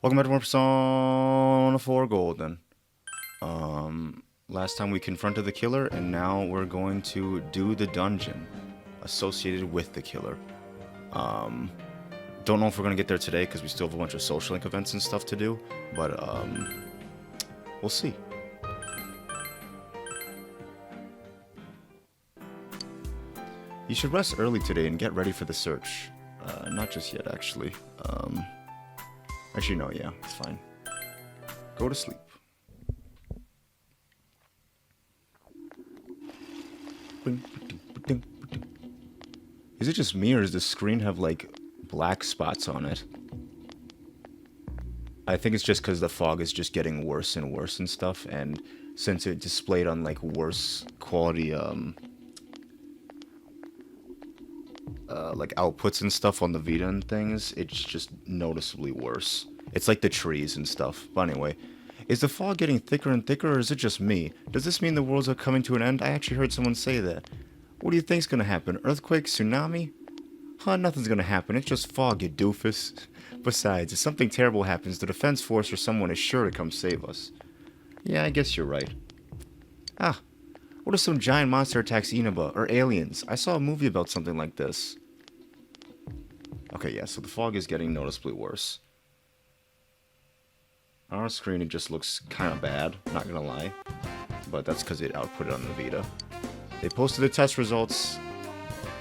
Welcome back to more Persona 4 Golden. Last time we confronted the killer, and now we're going to do the dungeon associated with the killer. Don't know if we're gonna get there today because we still have a bunch of social link events and stuff to do, but we'll see. You should rest early today and get ready for the search. Not just yet, actually. Actually, no, yeah, it's fine. Go to sleep. Is it just me, or does the screen have, like, black spots on it? I think it's just because the fog is just getting worse and worse and stuff, and since it displayed on, like, worse quality, like outputs and stuff on the Vita and things, it's just noticeably worse. It's like the trees and stuff. But anyway, is the fog getting thicker and thicker, or is it just me? Does this mean the worlds are coming to an end? I actually heard someone say that. What do you think's gonna happen? Earthquake? Tsunami? Huh, nothing's gonna happen. It's just fog, you doofus. Besides, if something terrible happens, the defense force or someone is sure to come save us. Yeah, I guess you're right. Ah, what if some giant monster attacks Inaba, or aliens? I saw a movie about something like this. Okay, yeah, so the fog is getting noticeably worse. On our screen, it just looks kind of bad, not gonna lie. But that's because it outputted on the Vita. They posted the test results.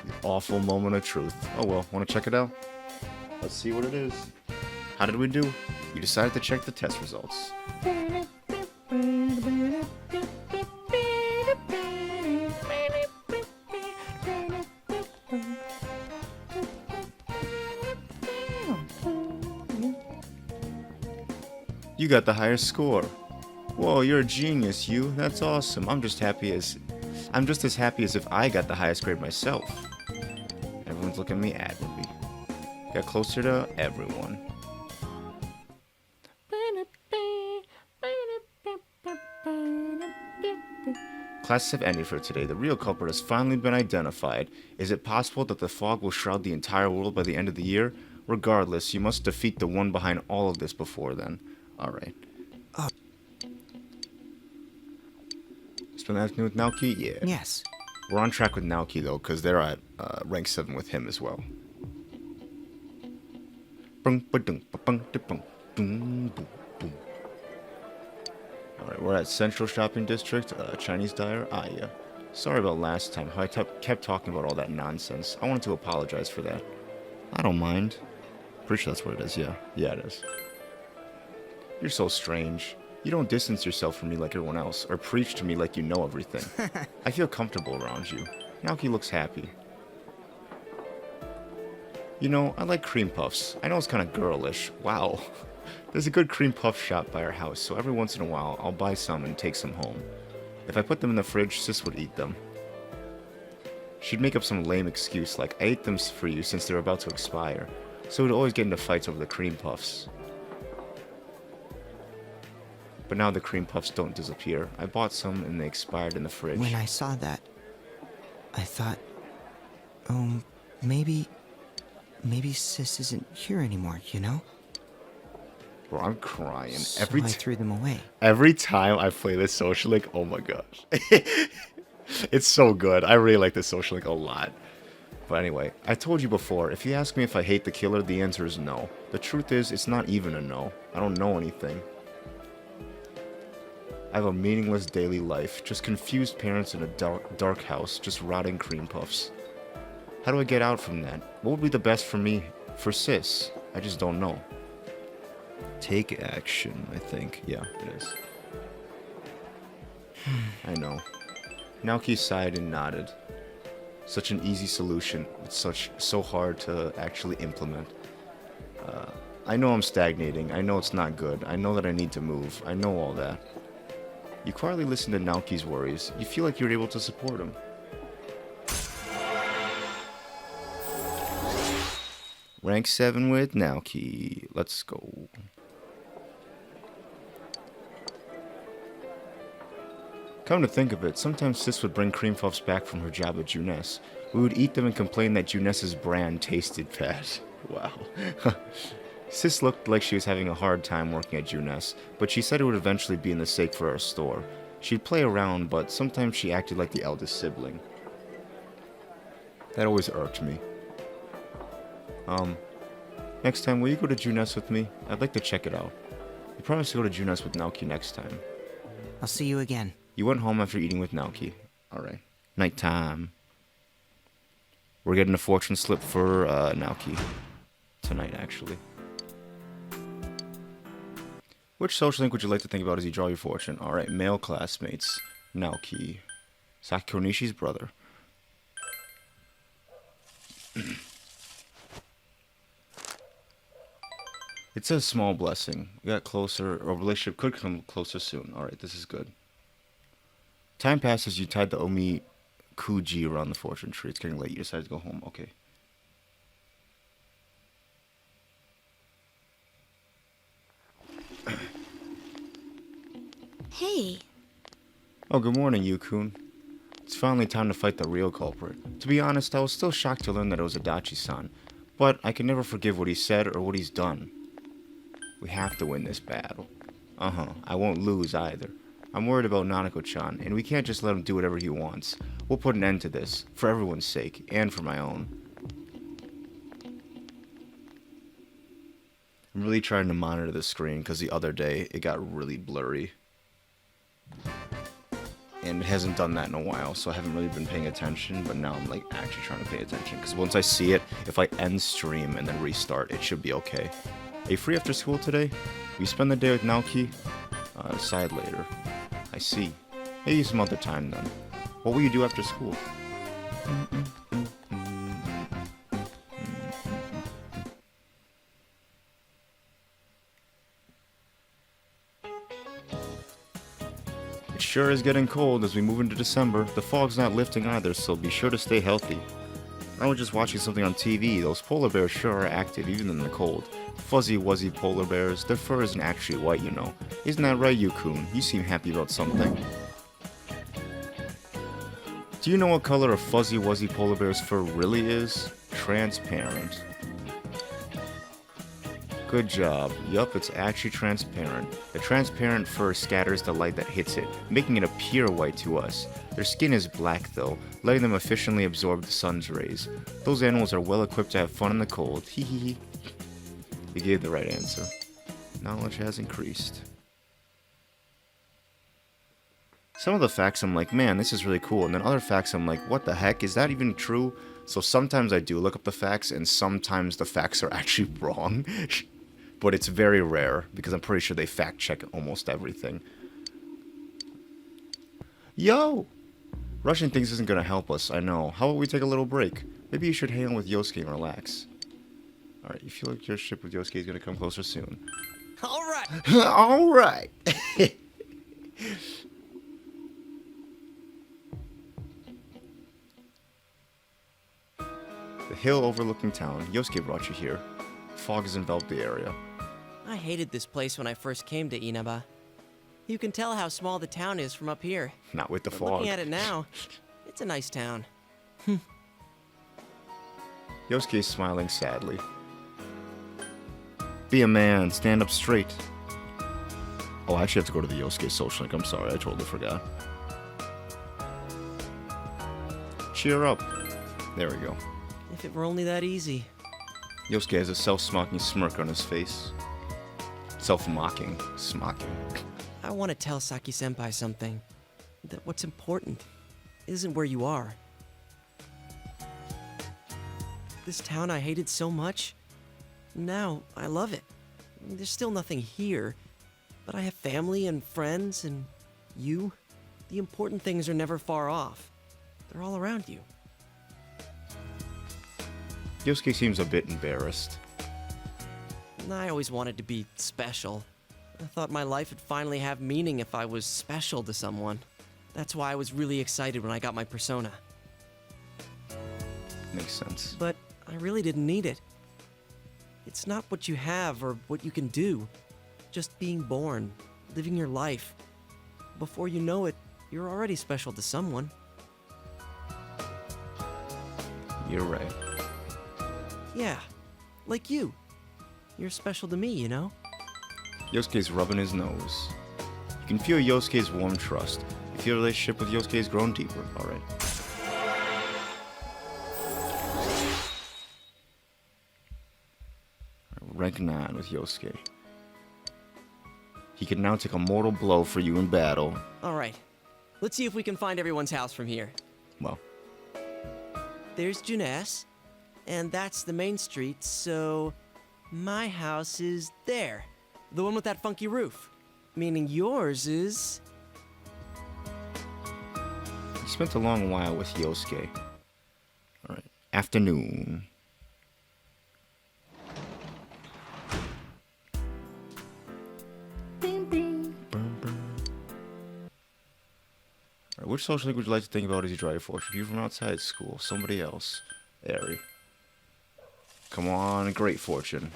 The awful moment of truth. Oh well, wanna check it out? Let's see what it is. How did we do? You decided to check the test results. You got the highest score. Whoa, you're a genius, you. That's awesome. I'm just as happy as if I got the highest grade myself. Everyone's looking at me admirably. Got closer to everyone. Classes have ended for today. The real culprit has finally been identified. Is it possible that the fog will shroud the entire world by the end of the year? Regardless, you must defeat the one behind all of this before then. Alright. Spend the afternoon with Naoki? Yeah. Yes. We're on track with Naoki, though, because they're at rank 7 with him as well. Alright, we're at Central Shopping District, Chinese Diner. Ah, yeah. Sorry about last time, how I kept talking about all that nonsense. I wanted to apologize for that. I don't mind. Pretty sure that's what it is, yeah. Yeah, it is. You're so strange. You don't distance yourself from me like everyone else, or preach to me like you know everything. I feel comfortable around you. Naoki looks happy. You know, I like cream puffs. I know it's kind of girlish. Wow. There's a good cream puff shop by our house, so every once in a while, I'll buy some and take some home. If I put them in the fridge, Sis would eat them. She'd make up some lame excuse like, I ate them for you since they're about to expire. So we'd always get into fights over the cream puffs. But now the cream puffs don't disappear. I bought some and they expired in the fridge. When I saw that, I thought, maybe Sis isn't here anymore, you know? Bro, I'm crying. So I threw them away. Every time I play this social link, oh my gosh. It's so good. I really like this social link a lot. But anyway, I told you before, if you ask me if I hate the killer, the answer is no. The truth is, it's not even a no. I don't know anything. I have a meaningless daily life, just confused parents in a dark house, just rotting cream puffs. How do I get out from that? What would be the best for me, for Sis? I just don't know. Take action, I think. Yeah, it is. I know. Naoki sighed and nodded. Such an easy solution, but so hard to actually implement. I know I'm stagnating, I know it's not good, I know that I need to move, I know all that. You quietly listen to Naoki's worries. You feel like you're able to support him. Rank 7 with Naoki. Let's go. Come to think of it, sometimes Sis would bring cream puffs back from her job at Juness. We would eat them and complain that Juness's brand tasted bad. Wow. Sis looked like she was having a hard time working at Junes, but she said it would eventually be in the sake for our store. She'd play around, but sometimes she acted like the eldest sibling. That always irked me. Next time, will you go to Junes with me? I'd like to check it out. You promised to go to Junes with Naoki next time. I'll see you again. You went home after eating with Naoki. Alright. Nighttime. We're getting a fortune slip for Naoki. Tonight, actually. Which social link would you like to think about as you draw your fortune? Alright, male classmates. Naoki. Saki Konishi's brother. It says small blessing. We got closer, or relationship could come closer soon. Alright, this is good. Time passes, you tied the Omi Kuji around the fortune tree. It's getting late. You decided to go home. Okay. Hey. Oh, good morning, Yukun. It's finally time to fight the real culprit. To be honest, I was still shocked to learn that it was Adachi-san, but I can never forgive what he said or what he's done. We have to win this battle. I won't lose either. I'm worried about Nanako-chan, and we can't just let him do whatever he wants. We'll put an end to this, for everyone's sake, and for my own. I'm really trying to monitor the screen, because the other day, it got really blurry. And it hasn't done that in a while, so I haven't really been paying attention, but now I'm like actually trying to pay attention, because once I see it, if I end stream and then restart, it should be okay. Are you free after school today? Will you spend the day with Naoki? Decide later. I see. Maybe some other time then. What will you do after school? It sure is getting cold as we move into December. The fog's not lifting either, so be sure to stay healthy. I was just watching something on TV. Those polar bears sure are active even in the cold. Fuzzy wuzzy polar bears. Their fur isn't actually white, you know. Isn't that right, Yukun? You seem happy about something. Do you know what color a fuzzy wuzzy polar bear's fur really is? Transparent. Good job. Yup, it's actually transparent. The transparent fur scatters the light that hits it, making it appear white to us. Their skin is black though, letting them efficiently absorb the sun's rays. Those animals are well equipped to have fun in the cold. Hee hee hee. You gave the right answer. Knowledge has increased. Some of the facts I'm like, man, this is really cool. And then other facts I'm like, what the heck? Is that even true? So sometimes I do look up the facts, and sometimes the facts are actually wrong. But it's very rare, because I'm pretty sure they fact check almost everything. Yo! Rushing things isn't gonna help us, I know. How about we take a little break? Maybe you should hang out with Yosuke and relax. Alright, you feel like your ship with Yosuke is gonna come closer soon. Alright! Alright! The hill overlooking town. Yosuke brought you here. Fog has enveloped the area. I hated this place when I first came to Inaba. You can tell how small the town is from up here. Not with the But fog. looking at it now, it's a nice town. Yosuke is smiling sadly. Be a man, stand up straight. Oh, I actually have to go to the Yosuke social link. I'm sorry, I totally forgot. Cheer up. There we go. If it were only that easy. Yosuke has a self-smocking smirk on his face. Self-mocking. Smocking. I want to tell Saki-senpai something. That what's important isn't where you are. This town I hated so much, now I love it. There's still nothing here, but I have family and friends and you. The important things are never far off. They're all around you. Yosuke seems a bit embarrassed. I always wanted to be special. I thought my life would finally have meaning if I was special to someone. That's why I was really excited when I got my persona. Makes sense. But I really didn't need it. It's not what you have or what you can do. Just being born, living your life. Before you know it, you're already special to someone. You're right. Yeah, like you. You're special to me, you know? Yosuke's rubbing his nose. You can feel Yosuke's warm trust. You feel your relationship with Yosuke's grown deeper, alright. Rank 9 with Yosuke. He can now take a mortal blow for you in battle. Alright. Let's see if we can find everyone's house from here. Well, There's Juness, and that's the main street, so my house is there. The one with that funky roof. Meaning yours is... he spent a long while with Yosuke. Alright, afternoon. Alright, which social link would you like to think about as you drive for? Should you from outside school? Somebody else? Airy. Come on, great fortune.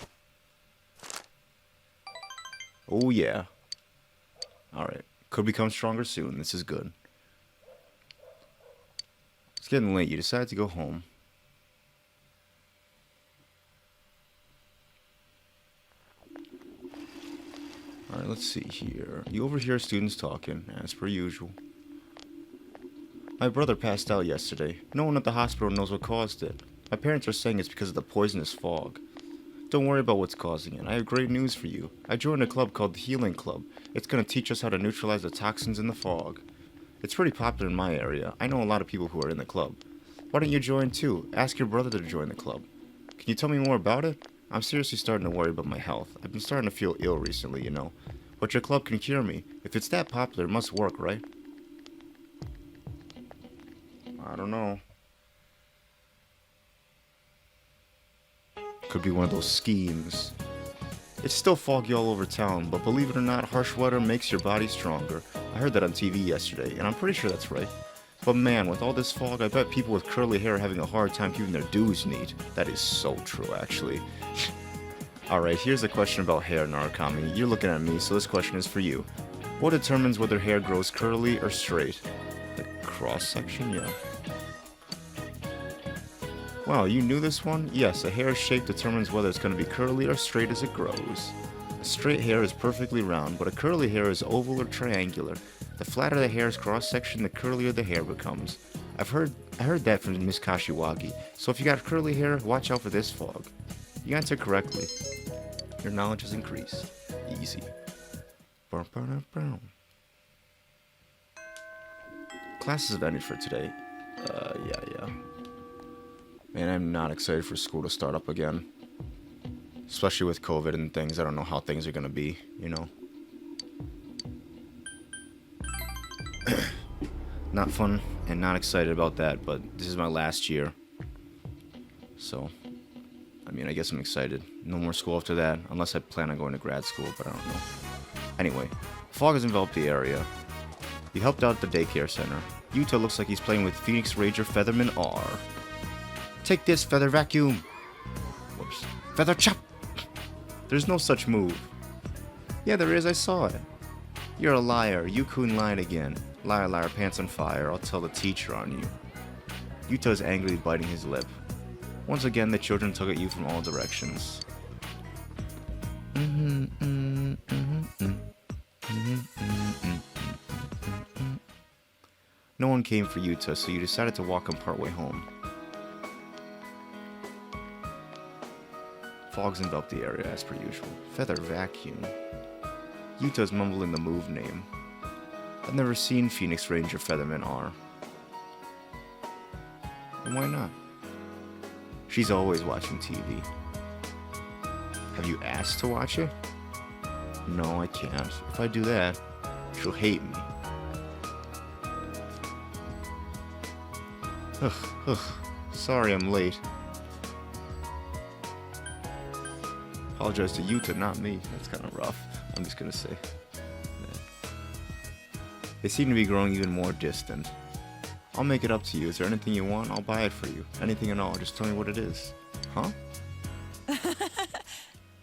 Oh yeah. Alright. Could become stronger soon. This is good. It's getting late. You decide to go home. Alright, let's see here. You overhear students talking, as per usual. My brother passed out yesterday. No one at the hospital knows what caused it. My parents are saying it's because of the poisonous fog. Don't worry about what's causing it. I have great news for you. I joined a club called the Healing Club. It's going to teach us how to neutralize the toxins in the fog. It's pretty popular in my area. I know a lot of people who are in the club. Why don't you join too? Ask your brother to join the club. Can you tell me more about it? I'm seriously starting to worry about my health. I've been starting to feel ill recently, you know. But your club can cure me. If it's that popular, it must work, right? I don't know. Could be one of those schemes. It's still foggy all over town, but believe it or not, harsh weather makes your body stronger. I heard that on TV yesterday, and I'm pretty sure that's right. But man, with all this fog, I bet people with curly hair are having a hard time keeping their dues neat. That is so true, actually. Alright, here's a question about hair, Narukami. You're looking at me, so this question is for you. What determines whether hair grows curly or straight? The cross-section? Yeah. Wow, you knew this one? Yes, a hair's shape determines whether it's going to be curly or straight as it grows. A straight hair is perfectly round, but a curly hair is oval or triangular. The flatter the hair's cross-section, the curlier the hair becomes. I heard that from Miss Kashiwagi, so if you got curly hair, watch out for this fog. You answered correctly. Your knowledge has increased. Easy. Classes have ended for today. Yeah. Man, I'm not excited for school to start up again. Especially with COVID and things. I don't know how things are gonna be, you know? Not fun and not excited about that, but this is my last year. So, I mean, I guess I'm excited. No more school after that, unless I plan on going to grad school, but I don't know. Anyway, fog has enveloped the area. You helped out at the daycare center. Yuta looks like he's playing with Phoenix Ranger Featherman R. Take this, Feather Vacuum! Whoops. Feather Chop! There's no such move. Yeah, there is, I saw it. You're a liar. Yukun lied again. Liar, liar, pants on fire. I'll tell the teacher on you. Yuta is angrily biting his lip. Once again, the children tug at you from all directions. No one came for Yuta, so you decided to walk him partway home. Fogs envelop the area as per usual. Feather Vacuum. Yuta's mumbling the move name. I've never seen Phoenix Ranger Featherman R. And why not? She's always watching TV. Have you asked to watch it? No, I can't. If I do that, she'll hate me. Ugh. Sorry I'm late. Apologize to Yuta, not me. That's kind of rough. I'm just gonna say. They seem to be growing even more distant. I'll make it up to you. Is there anything you want? I'll buy it for you. Anything at all. Just tell me what it is. Huh?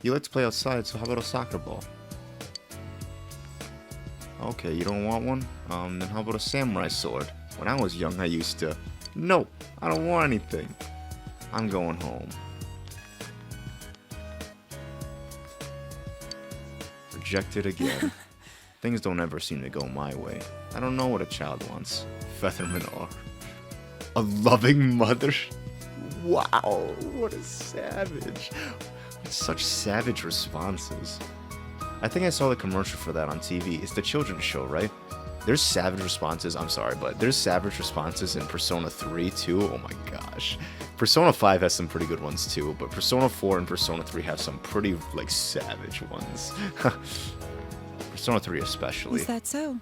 You like to play outside, so how about a soccer ball? Okay, you don't want one? Then how about a samurai sword? When I was young, I used to... Nope, I don't want anything. I'm going home. rejected again. Things don't ever seem to go my way. I don't know what a child wants. Feathermen are. A loving mother? Wow, what a savage. Such savage responses. I think I saw the commercial for that on TV. It's the children's show, right? There's savage responses, I'm sorry, but there's savage responses in Persona 3 too. Oh my gosh. Persona 5 has some pretty good ones too, but Persona 4 and Persona 3 have some pretty, like, savage ones. Persona 3 especially. Is that so?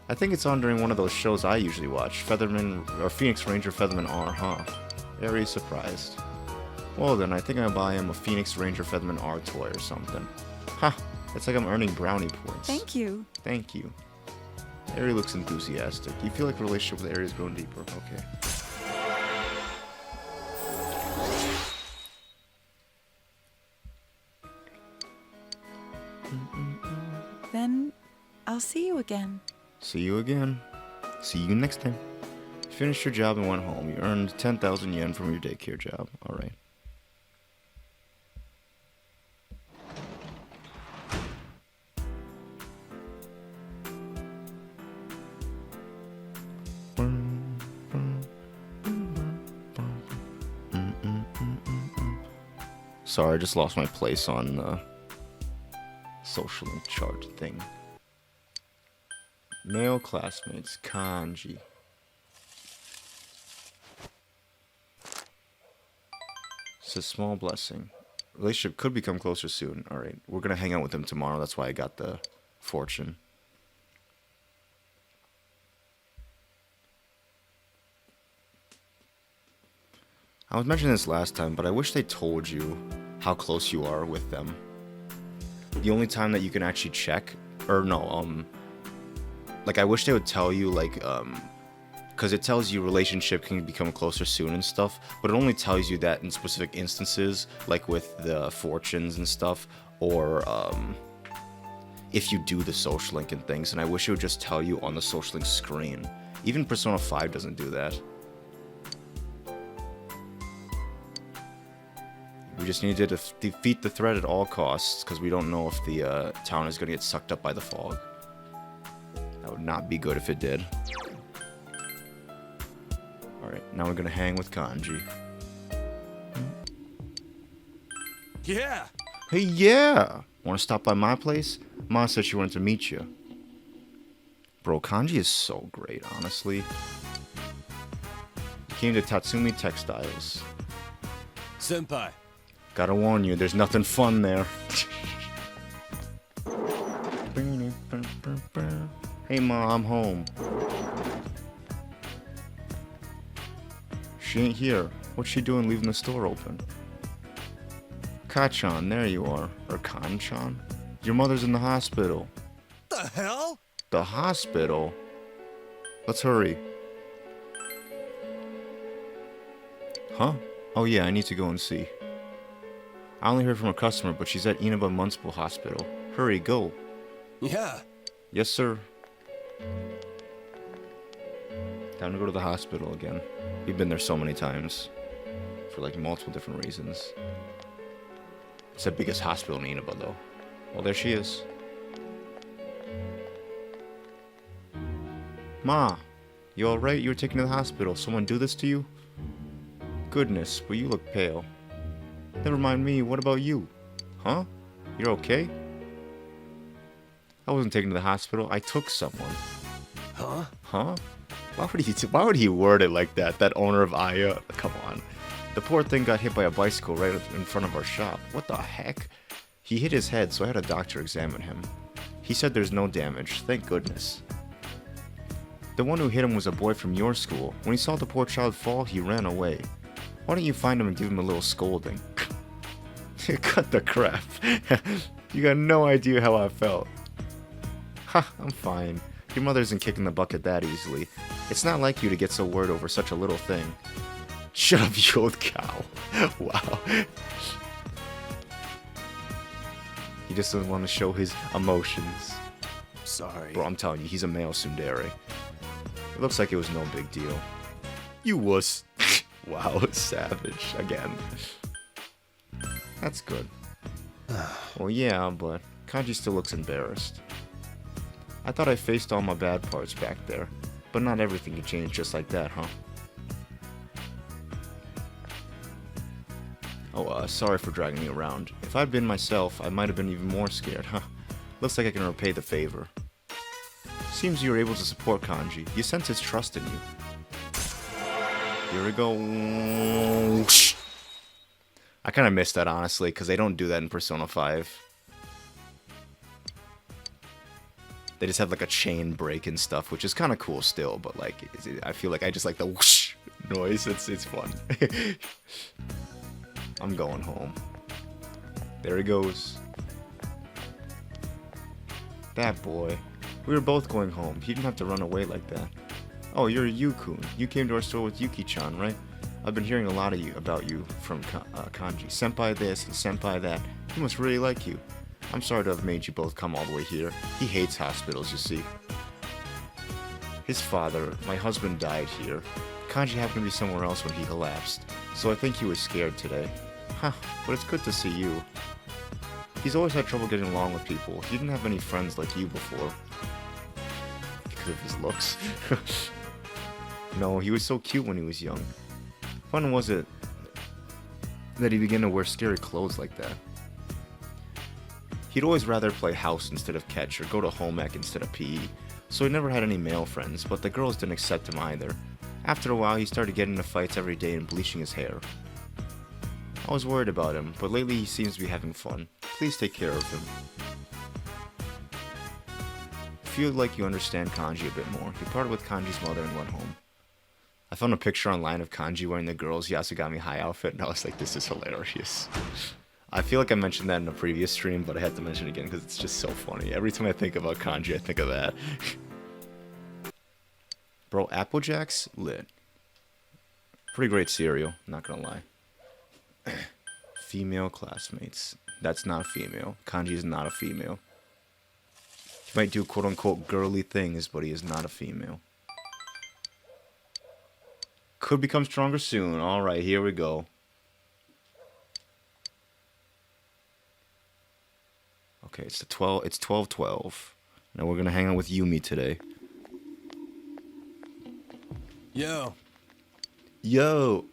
I think it's on during one of those shows I usually watch. Featherman, or Phoenix Ranger Featherman R, huh? Very surprised. Well then, I think I'll buy him a Phoenix Ranger Featherman R toy or something. Ha! It's like I'm earning brownie points. Thank you. Thank you. Ari looks enthusiastic. You feel like the relationship with Ari is growing deeper. Okay. Then I'll see you again. See you again. See you next time. You finished your job and went home. You earned 10,000 yen from your daycare job. Alright. Sorry, I just lost my place on the social link chart thing. Male classmates, kanji. It's a small blessing. Relationship could become closer soon. Alright, we're gonna hang out with him tomorrow. That's why I got the fortune. I was mentioning this last time, but I wish they told you how close you are with them. The only time that you can actually check, or no, like I wish they would tell you, like, because it tells you relationship can become closer soon and stuff, but it only tells you that in specific instances, like with the fortunes and stuff, or if you do the social link and things, and I wish it would just tell you on the social link screen. Even Persona 5 doesn't do that. We just need to defeat the threat at all costs, because we don't know if the town is going to get sucked up by the fog. That would not be good if it did. Alright, now we're going to hang with Kanji. Yeah! Hey, yeah! Want to stop by my place? Ma said she wanted to meet you. Bro, Kanji is so great, honestly. He came to Tatsumi Textiles. Senpai. Gotta warn you, there's nothing fun there. Hey Ma, I'm home. She ain't here. What's she doing leaving the store open? Kachan, there you are. Or Kanchan? Your mother's in the hospital. The hell? The hospital? Let's hurry. Huh? Oh yeah, I need to go and see. I only heard from a customer, but she's at Inaba Municipal Hospital. Hurry, go. Yeah. Yes, sir. Time to go to the hospital again. We've been there so many times. For like multiple different reasons. It's the biggest hospital in Inaba, though. Well, there she is. Ma, you alright? You were taken to the hospital. Someone do this to you? Goodness, but you look pale. Never mind me, what about you? Huh? You're okay? I wasn't taken to the hospital, I took someone. Huh? Huh? Why would he word it like that? That owner of Aya? Come on. The poor thing got hit by a bicycle right in front of our shop. What the heck? He hit his head, so I had a doctor examine him. He said there's no damage, thank goodness. The one who hit him was a boy from your school. When he saw the poor child fall, he ran away. Why don't you find him and give him a little scolding? Cut the crap. You got no idea how I felt. Ha, I'm fine. Your mother isn't kicking the bucket that easily. It's not like you to get so worried over such a little thing. Shut up, you old cow. Wow. He just doesn't want to show his emotions. Sorry. Bro, I'm telling you, he's a male tsundere. It looks like it was no big deal. You wuss. Wow, savage again. That's good. Well, yeah, but Kanji still looks embarrassed. I thought I faced all my bad parts back there, but not everything can change just like that, huh? Oh, sorry for dragging you around. If I'd been myself, I might have been even more scared, huh? Looks like I can repay the favor. Seems you were able to support Kanji. You sense his trust in you. Here we go. I kind of missed that, honestly, because they don't do that in Persona 5. They just have like a chain break and stuff, which is kind of cool still, but like, I feel like I just like the whoosh noise. It's fun. I'm going home. There he goes. That boy. We were both going home. He didn't have to run away like that. Oh, you're Yu-kun. You came to our store with Yuki-chan, right? I've been hearing a lot about you from Kanji. Senpai this and senpai that. He must really like you. I'm sorry to have made you both come all the way here. He hates hospitals, you see. His father, my husband, died here. Kanji happened to be somewhere else when he collapsed, so I think he was scared today. Huh, but it's good to see you. He's always had trouble getting along with people. He didn't have any friends like you before. Because of his looks. No, he was so cute when he was young. Fun was it that he began to wear scary clothes like that. He'd always rather play house instead of catch or go to home ec instead of PE, so he never had any male friends, but the girls didn't accept him either. After a while, he started getting into fights every day and bleaching his hair. I was worried about him, but lately he seems to be having fun. Please take care of him. Feel like you understand Kanji a bit more. He parted with Kanji's mother and went home. I found a picture online of Kanji wearing the girls' Yasugami High outfit, and I was like, this is hilarious. I feel like I mentioned that in a previous stream, but I had to mention it again because it's just so funny. Every time I think about Kanji, I think of that. Bro, Applejack's lit. Pretty great cereal, not gonna lie. Female classmates. That's not female. Kanji is not a female. He might do quote-unquote girly things, but he is not a female. Could become stronger soon. Alright, here we go. Okay, it's 12:12. Now we're gonna hang out with Yumi today. Yo. Yo!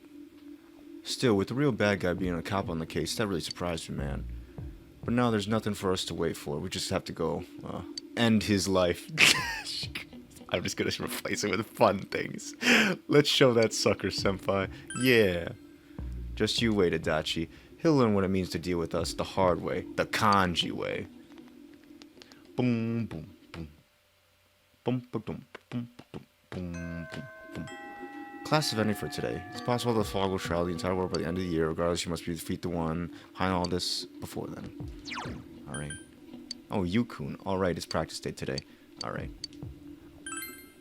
Still, with the real bad guy being a cop on the case, that really surprised me, man. But now there's nothing for us to wait for. We just have to go, end his life. I'm just gonna replace it with fun things. Let's show that sucker, senpai. Yeah. Just you wait, Adachi. He'll learn what it means to deal with us the hard way. The Kanji way. Boom, boom, boom. Boom, boom, boom, boom, boom, boom, boom, boom. Class event for today. It's possible the fog will shroud the entire world by the end of the year. Regardless, you must be defeat the one behind all this before then. Alright. Oh, Yu-kun. Alright, it's practice day today. Alright.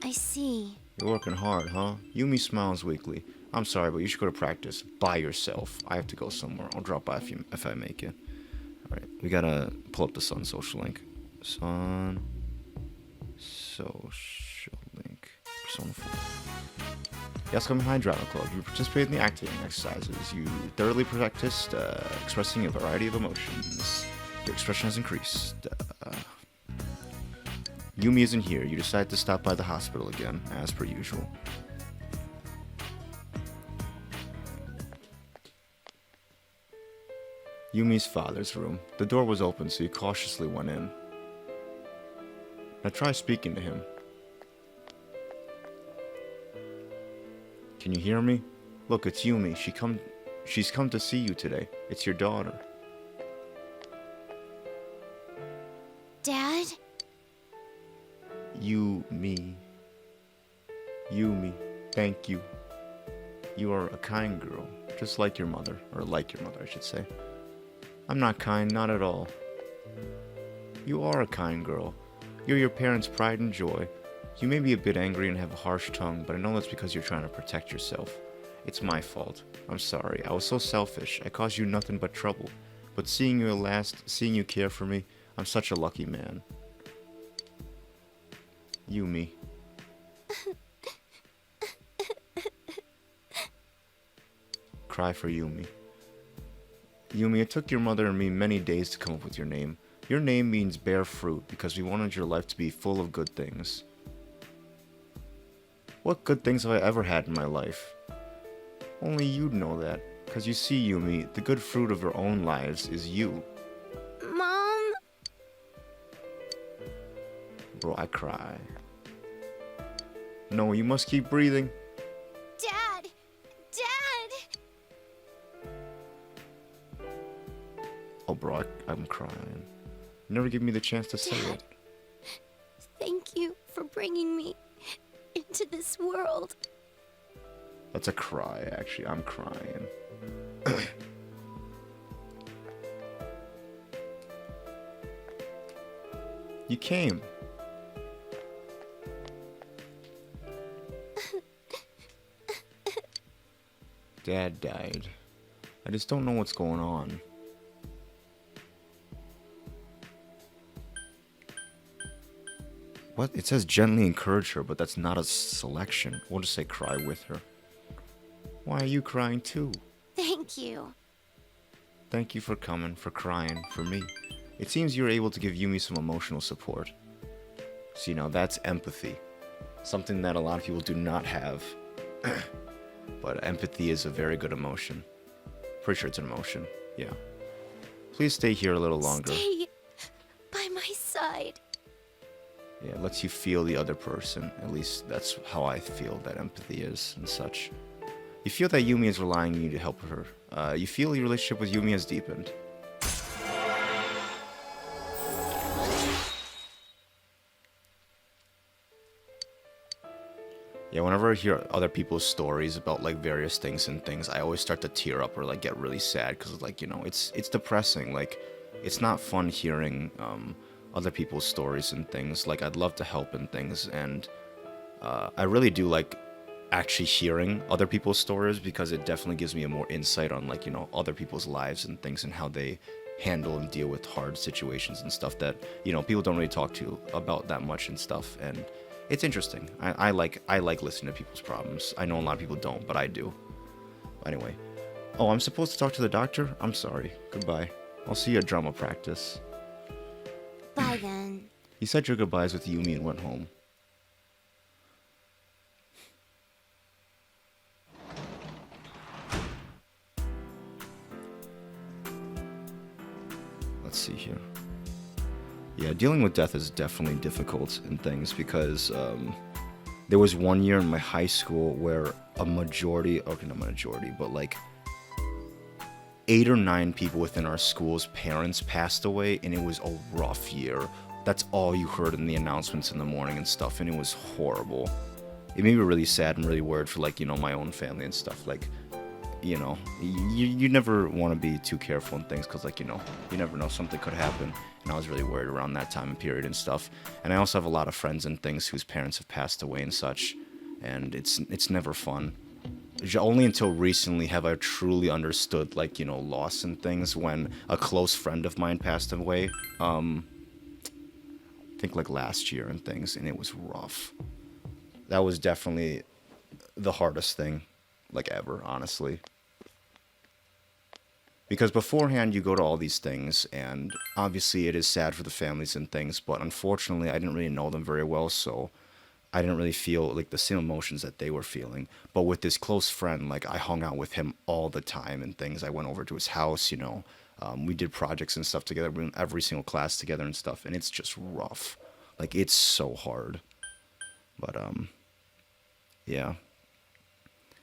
I see. You're working hard, huh? Yumi smiles weakly. I'm sorry, but you should go to practice by yourself. I have to go somewhere. I'll drop by if I make it. Alright, we gotta pull up the Sun social link. Sun social link. Persona 4. Yasukami High Drama Club. You participated in the acting exercises. You thoroughly practiced expressing a variety of emotions. Your expression has increased. Yumi isn't here. You decide to stop by the hospital again, as per usual. Yumi's father's room. The door was open, so he cautiously went in. Now try speaking to him. Can you hear me? Look, it's Yumi. She's come to see you today. It's your daughter. Dad? Yumi. Yumi, thank you. You are a kind girl, just like your mother. Or like your mother, I should say. I'm not kind, not at all. You are a kind girl. You're your parents' pride and joy. You may be a bit angry and have a harsh tongue, but I know that's because you're trying to protect yourself. It's my fault. I'm sorry. I was so selfish. I caused you nothing but trouble. But seeing you at last, seeing you care for me, I'm such a lucky man. Yumi. Cry for Yumi. Yumi, it took your mother and me many days to come up with your name. Your name means bear fruit because we wanted your life to be full of good things. What good things have I ever had in my life? Only you'd know that, because you see, Yumi, the good fruit of your own lives is you. Mom? Bro, I cry. No, you must keep breathing. Dad! Dad! Oh, bro, I'm crying. You never give me the chance to say it. Thank you for bringing me into this world. That's a cry, actually. I'm crying. You came. Dad died. I just don't know what's going on. What? It says gently encourage her, but that's not a selection. We'll just say cry with her. Why are you crying too? Thank you. Thank you for coming, for crying, for me. It seems you're able to give Yumi some emotional support. So, you know, that's empathy. Something that a lot of people do not have. But empathy is a very good emotion. Pretty sure it's an emotion. Yeah. Please stay here a little longer. Stay by my side. Yeah, it lets you feel the other person. At least that's how I feel that empathy is and such. You feel that Yumi is relying on you to help her. You feel your relationship with Yumi has deepened. Yeah, whenever I hear other people's stories about like various things and things, I always start to tear up or like get really sad because like, you know, it's depressing. Like, it's not fun hearing other people's stories and things. Like, I'd love to help and things, and I really do like actually hearing other people's stories because it definitely gives me a more insight on like, you know, other people's lives and things and how they handle and deal with hard situations and stuff that, you know, people don't really talk to about that much and stuff. And it's interesting. I like listening to people's problems. I know a lot of people don't, but I do. Anyway. Oh, I'm supposed to talk to the doctor? I'm sorry. Goodbye. I'll see you at drama practice. Bye then. He said your goodbyes with Yumi and went home. Let's see here. Yeah, dealing with death is definitely difficult in things because there was one year in my high school where a majority, okay, not majority, but like 8 or 9 people within our school's parents passed away, and it was a rough year. That's all you heard in the announcements in the morning and stuff, and it was horrible. It made me really sad and really worried for like, you know, my own family and stuff. Like, you know, you never want to be too careful and things because like, you know, you never know, something could happen. And I was really worried around that time and period and stuff. And I also have a lot of friends and things whose parents have passed away and such, and it's never fun. Only until recently have I truly understood like, you know, loss and things when a close friend of mine passed away. I think like last year and things, and it was rough. That was definitely the hardest thing like ever, honestly. Because beforehand you go to all these things, and obviously it is sad for the families and things, but unfortunately I didn't really know them very well, so I didn't really feel like the same emotions that they were feeling. But with this close friend, like I hung out with him all the time and things. I went over to his house, you know. We did projects and stuff together, we were in every single class together and stuff, and it's just rough. Like, it's so hard. But, yeah.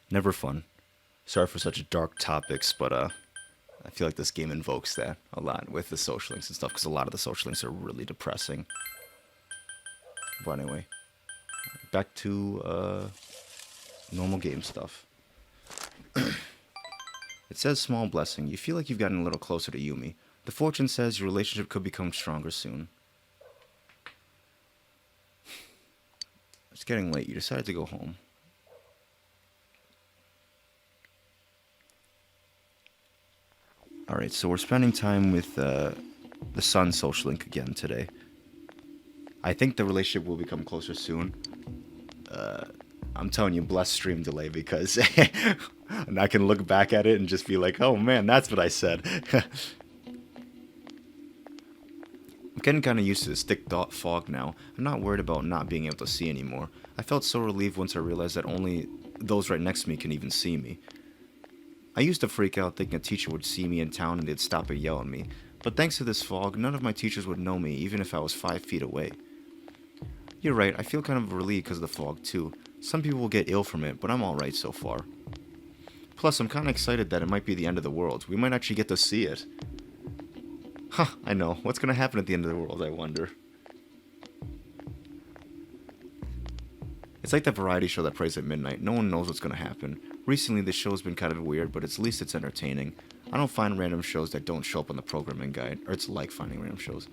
Never fun. Sorry for such dark topics, but, I feel like this game invokes that a lot with the social links and stuff, because a lot of the social links are really depressing. But anyway, back to normal game stuff. It says small blessing. You feel like you've gotten a little closer to Yumi. The fortune says your relationship could become stronger soon. It's getting late. You decided to go home. Alright, so we're spending time with the Sun social link again today. I think the relationship will become closer soon. I'm telling you, bless stream delay, because and I can look back at it and just be like, oh man, that's what I said. Getting kinda used to this thick fog now. I'm not worried about not being able to see anymore. I felt so relieved once I realized that only those right next to me can even see me. I used to freak out thinking a teacher would see me in town and they'd stop and yell at me. But thanks to this fog, none of my teachers would know me, even if I was 5 feet away. You're right, I feel kind of relieved because of the fog too. Some people will get ill from it, but I'm alright so far. Plus, I'm kinda excited that it might be the end of the world. We might actually get to see it. Huh, I know. What's gonna happen at the end of the world, I wonder. It's like that variety show that plays at midnight. No one knows what's gonna happen. Recently, the show's been kind of weird, but at least it's entertaining. I don't find random shows that don't show up on the programming guide, or it's like finding random shows.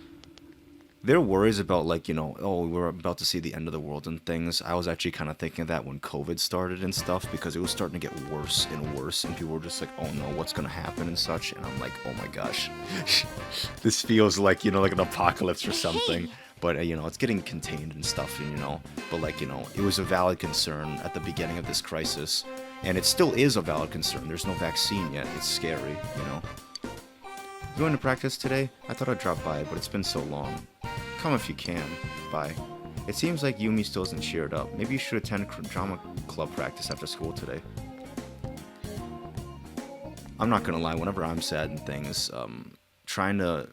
There are worries about, like, oh, we're about to see the end of the world and things. I was actually kind of thinking of that when COVID started and stuff, because it was starting to get worse and worse, and people were just like, oh no, what's gonna happen and such, and I'm like, oh my gosh. This feels like, like an apocalypse or something. But, it's getting contained and stuff, and, but, like, it was a valid concern at the beginning of this crisis, and it still is a valid concern. There's no vaccine yet. It's scary, You going to practice today? I thought I'd drop by, but it's been so long. Come if you can. Bye. It seems like Yumi still isn't cheered up. Maybe you should attend drama club practice after school today. I'm not gonna lie, whenever I'm sad and things, trying to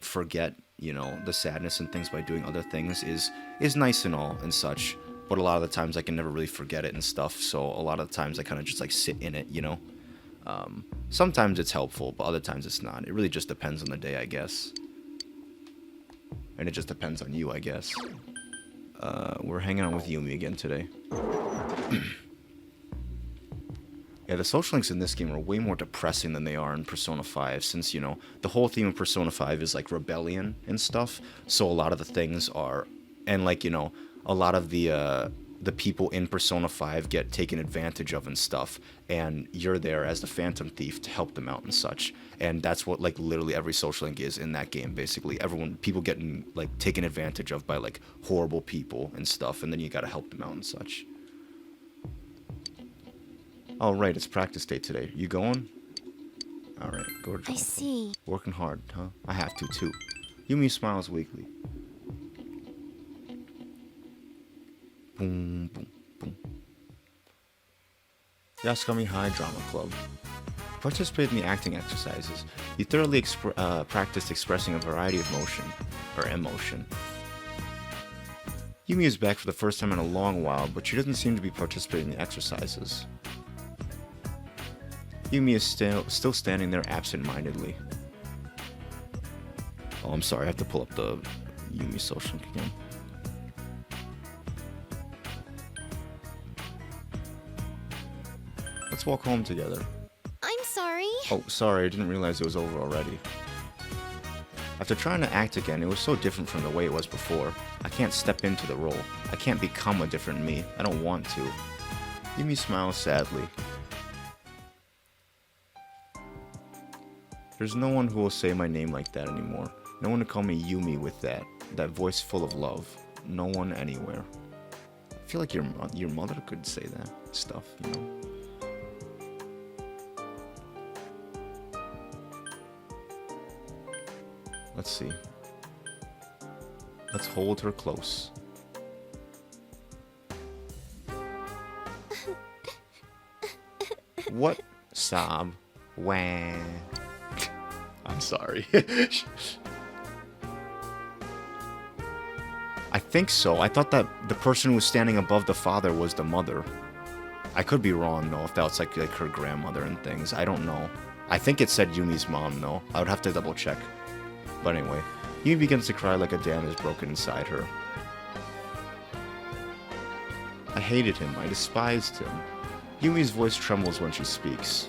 forget, the sadness and things by doing other things is nice and all and such, but a lot of the times I can never really forget it and stuff, so a lot of the times I kind of just like sit in it, Sometimes it's helpful, but other times it's not. It really just depends on the day, I guess. And it just depends on you, I guess. We're hanging out with Yumi again today. Yeah, the social links in this game are way more depressing than they are in Persona 5, since, the whole theme of Persona 5 is, like, rebellion and stuff, so a lot of the things are, and, like, a lot of the people in Persona 5 get taken advantage of and stuff, and you're there as the Phantom Thief to help them out and such, and that's what, like, literally every social link is in that game, basically. People getting, like, taken advantage of by, like, horrible people and stuff, and then you gotta help them out and such. Oh, right, it's practice day today. You going? Alright, go to I see. Working hard, huh? I have to, too. Yumi smiles weakly. Boom, boom, boom. Yasukami High Drama Club. Participate in the acting exercises. You thoroughly practiced expressing a variety of emotion. Yumi is back for the first time in a long while, but she doesn't seem to be participating in the exercises. Yumi is still standing there absent-mindedly. Oh, I'm sorry, I have to pull up the Yumi social link again. Let's walk home together. I'm sorry. Oh, sorry, I didn't realize it was over already. After trying to act again, it was so different from the way it was before. I can't step into the role. I can't become a different me. I don't want to. Yumi smiles sadly. There's no one who will say my name like that anymore. No one to call me Yumi with that voice full of love. No one anywhere. I feel like your mother could say that stuff, Let's see. Let's hold her close. What? Sob. Wah. I'm sorry. I think so. I thought that the person who was standing above the father was the mother. I could be wrong, though, if that's like her grandmother and things. I don't know. I think it said Yumi's mom, though. I would have to double check. But anyway, Yumi begins to cry like a dam is broken inside her. I hated him. I despised him. Yumi's voice trembles when she speaks.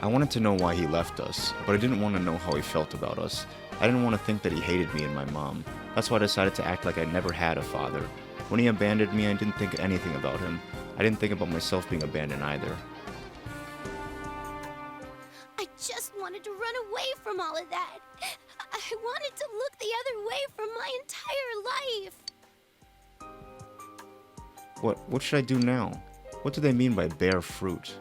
I wanted to know why he left us, but I didn't want to know how he felt about us. I didn't want to think that he hated me and my mom. That's why I decided to act like I never had a father. When he abandoned me, I didn't think anything about him. I didn't think about myself being abandoned either. I just wanted to run away from all of that. I wanted to look the other way for my entire life. What should I do now? What do they mean by bear fruit?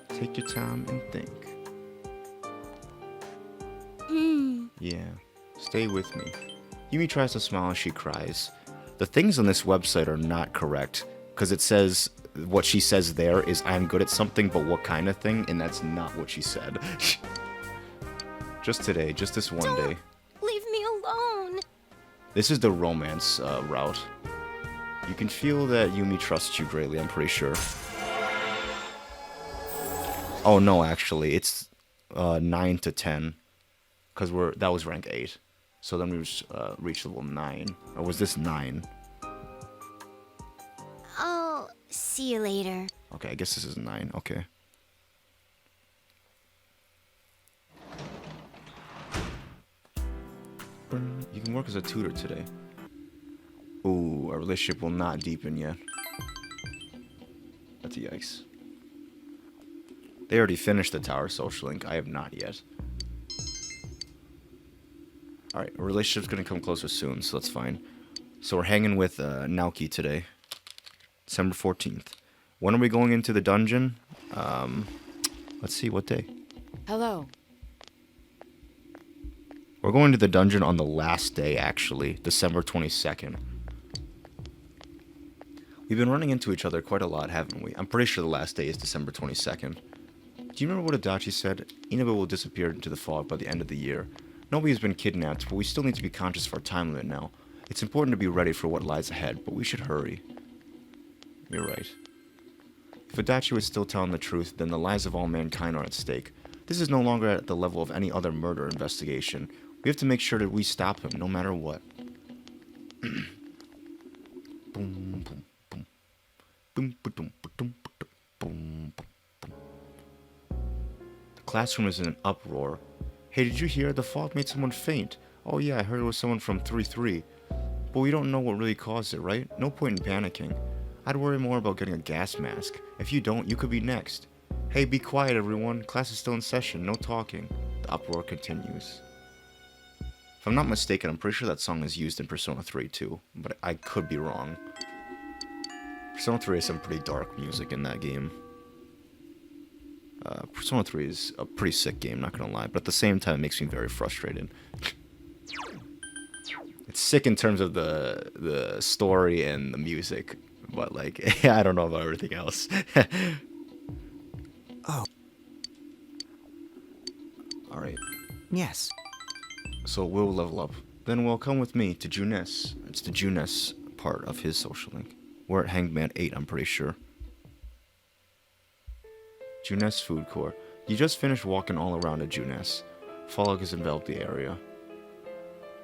Take your time and think. Yeah, stay with me. Yumi tries to smile as she cries. The things on this website are not correct, because it says, what she says there is, I'm good at something, but what kind of thing? And that's not what she said. Just today, just this one day. Leave me alone. This is the romance route. You can feel that Yumi trusts you greatly, I'm pretty sure. Oh no, actually, it's 9 to 10. Because that was rank 8. So then we reached level 9. Or was this 9? I'll see you later. Okay, I guess this is 9. Okay. You can work as a tutor today. Ooh, our relationship will not deepen yet. That's a yikes. They already finished the tower social link. I have not yet. Alright, our relationship's gonna come closer soon, so that's fine. So we're hanging with Naoki today. December 14th. When are we going into the dungeon? Let's see, what day? Hello. We're going to the dungeon on the last day, actually. December 22nd. We've been running into each other quite a lot, haven't we? I'm pretty sure the last day is December 22nd. Do you remember what Adachi said? Inoue will disappear into the fog by the end of the year. Nobody has been kidnapped, but we still need to be conscious of our time limit now. It's important to be ready for what lies ahead, but we should hurry. You're right. If Adachi was still telling the truth, then the lives of all mankind are at stake. This is no longer at the level of any other murder investigation. We have to make sure that we stop him, no matter what. Boom, boom, boom. Boom, boom, boom, boom, boom. The classroom is in an uproar. Hey, did you hear? The fog made someone faint. Oh yeah, I heard it was someone from 3-3. But we don't know what really caused it, right? No point in panicking. I'd worry more about getting a gas mask. If you don't, you could be next. Hey, be quiet, everyone. Class is still in session. No talking. The uproar continues. If I'm not mistaken, I'm pretty sure that song is used in Persona 3 too, but I could be wrong. Persona 3 has some pretty dark music in that game. Persona 3 is a pretty sick game, not gonna lie, but at the same time it makes me very frustrated. It's sick in terms of the story and the music, but like, I don't know about everything else. Oh. Alright, Yes. so we'll level up. Then we'll come with me to Junes. It's the Junes part of his social link. We're at Hangman 8, I'm pretty sure. Junes Food Court. You just finished walking all around at Junes. Fog has enveloped the area.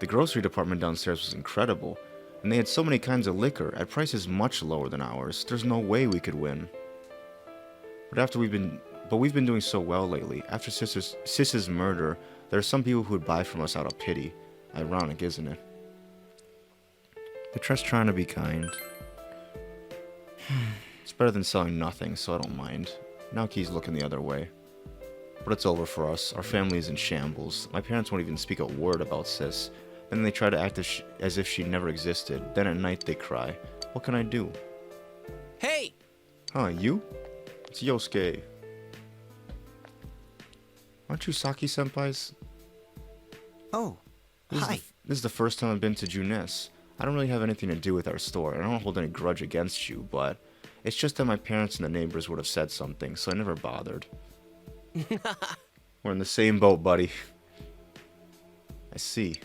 The grocery department downstairs was incredible, and they had so many kinds of liquor at prices much lower than ours. There's no way we could win. But we've been doing so well lately. After Sis's murder, there are some people who would buy from us out of pity. Ironic, isn't it? They're just trying to be kind. It's better than selling nothing, so I don't mind. Naoki's looking the other way. But it's over for us. Our family is in shambles. My parents won't even speak a word about Sis. Then they try to act as if she never existed. Then at night they cry. What can I do? Hey! Huh, you? It's Yosuke. Aren't you Saki-senpai's? Oh, hi. This is the first time I've been to Junes. I don't really have anything to do with our store. I don't hold any grudge against you, but it's just that my parents and the neighbors would have said something, so I never bothered. We're in the same boat, buddy. I see.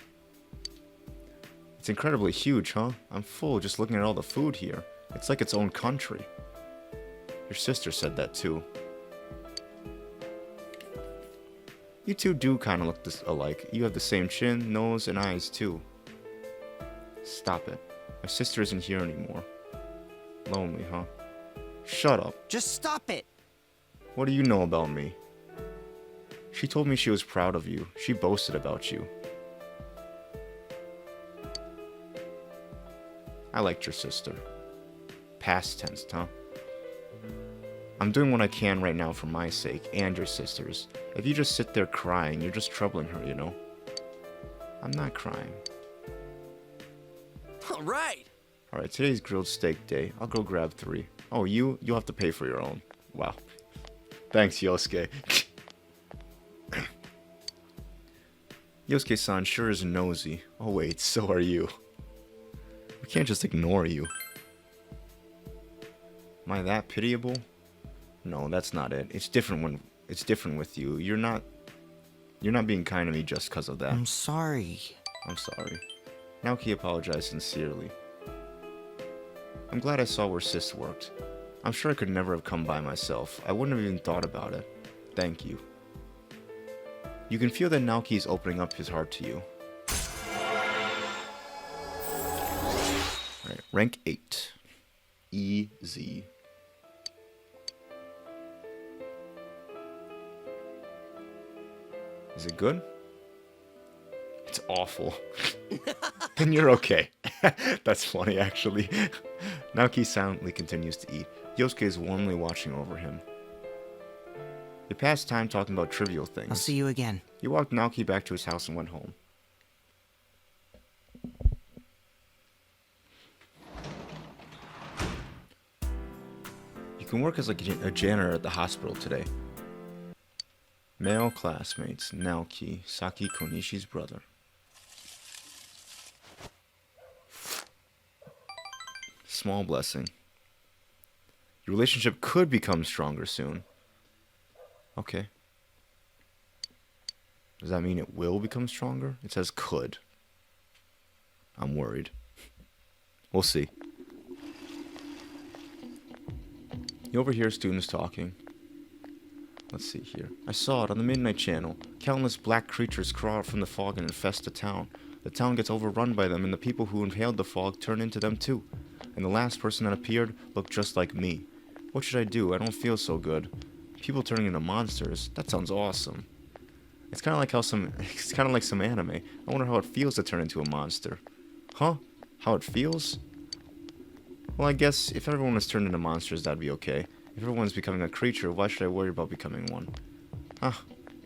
It's incredibly huge, huh? I'm full just looking at all the food here. It's like its own country. Your sister said that too. You two do kind of look alike. You have the same chin, nose, and eyes too. Stop it. My sister isn't here anymore. Lonely, huh? Shut up. Just stop it. What do you know about me? She told me she was proud of you. She boasted about you. I liked your sister. Past tense, huh? I'm doing what I can right now for my sake and your sister's. If you just sit there crying, you're just troubling her, you know? I'm not crying. All right. Alright, today's grilled steak day. I'll go grab 3. Oh, you'll have to pay for your own. Wow. Thanks, Yosuke. Yosuke-san sure is nosy. Oh wait, so are you. We can't just ignore you. Am I that pitiable? No, that's not it. It's different with you. You're not being kind to me just because of that. I'm sorry. I'm sorry. Naoki apologized sincerely. I'm glad I saw where Sis worked. I'm sure I could never have come by myself. I wouldn't have even thought about it. Thank you. You can feel that Naoki is opening up his heart to you. Alright, rank 8. Easy. Is it good? It's awful. Then you're okay. That's funny, actually. Naoki silently continues to eat. Yosuke is warmly watching over him. They passed time talking about trivial things. I'll see you again. He walked Naoki back to his house and went home. You can work as like a janitor at the hospital today. Male classmates, Naoki, Saki Konishi's brother. Small blessing. Your relationship could become stronger soon. Okay. Does that mean it will become stronger? It says could. I'm worried. We'll see. You overhear students talking. Let's see here. I saw it on the Midnight Channel. Countless black creatures crawl out from the fog and infest the town. The town gets overrun by them, and the people who inhaled the fog turn into them too. And the last person that appeared looked just like me. What should I do? I don't feel so good. People turning into monsters? That sounds awesome. It's kind of like some anime. I wonder how it feels to turn into a monster. Huh? How it feels? Well, I guess if everyone was turned into monsters, that'd be okay. If everyone's becoming a creature, why should I worry about becoming one?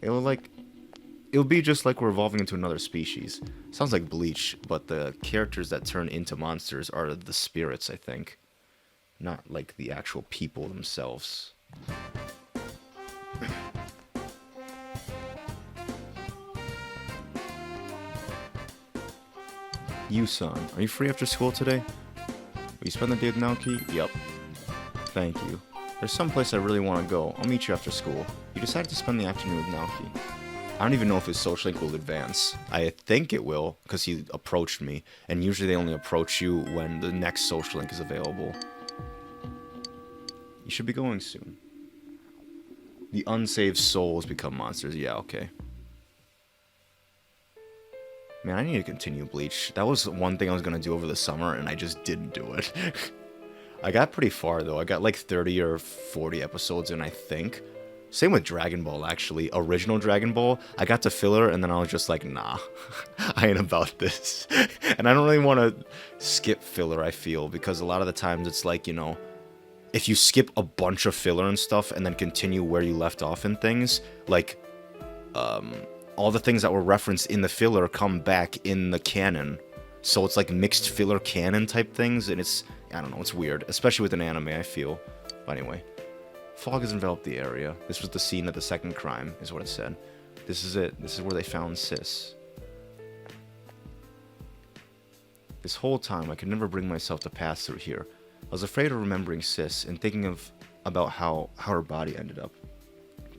It'll be just like we're evolving into another species. Sounds like Bleach, but the characters that turn into monsters are the spirits, I think. Not like the actual people themselves. Yu-san, are you free after school today? Will you spend the day with Naoki? Yup. Thank you. There's some place I really want to go. I'll meet you after school. You decided to spend the afternoon with Naoki. I don't even know if his social link will advance. I think it will, because he approached me, and usually they only approach you when the next social link is available. You should be going soon. The unsaved souls become monsters. Yeah, okay. Man, I need to continue Bleach. That was one thing I was going to do over the summer, and I just didn't do it. I got pretty far, though. I got like 30 or 40 episodes in, I think. Same with Dragon Ball, actually. Original Dragon Ball, I got to filler, and then I was just like, nah, I ain't about this. And I don't really want to skip filler, I feel, because a lot of the times it's like, you know, if you skip a bunch of filler and stuff and then continue where you left off in things, like, all the things that were referenced in the filler come back in the canon. So it's like mixed filler canon type things, and it's, I don't know, it's weird. Especially with an anime, I feel. But anyway. Fog has enveloped the area. This was the scene of the second crime, is what it said. This is it. This is where they found Sis. This whole time, I could never bring myself to pass through here. I was afraid of remembering Sis and thinking about how her body ended up.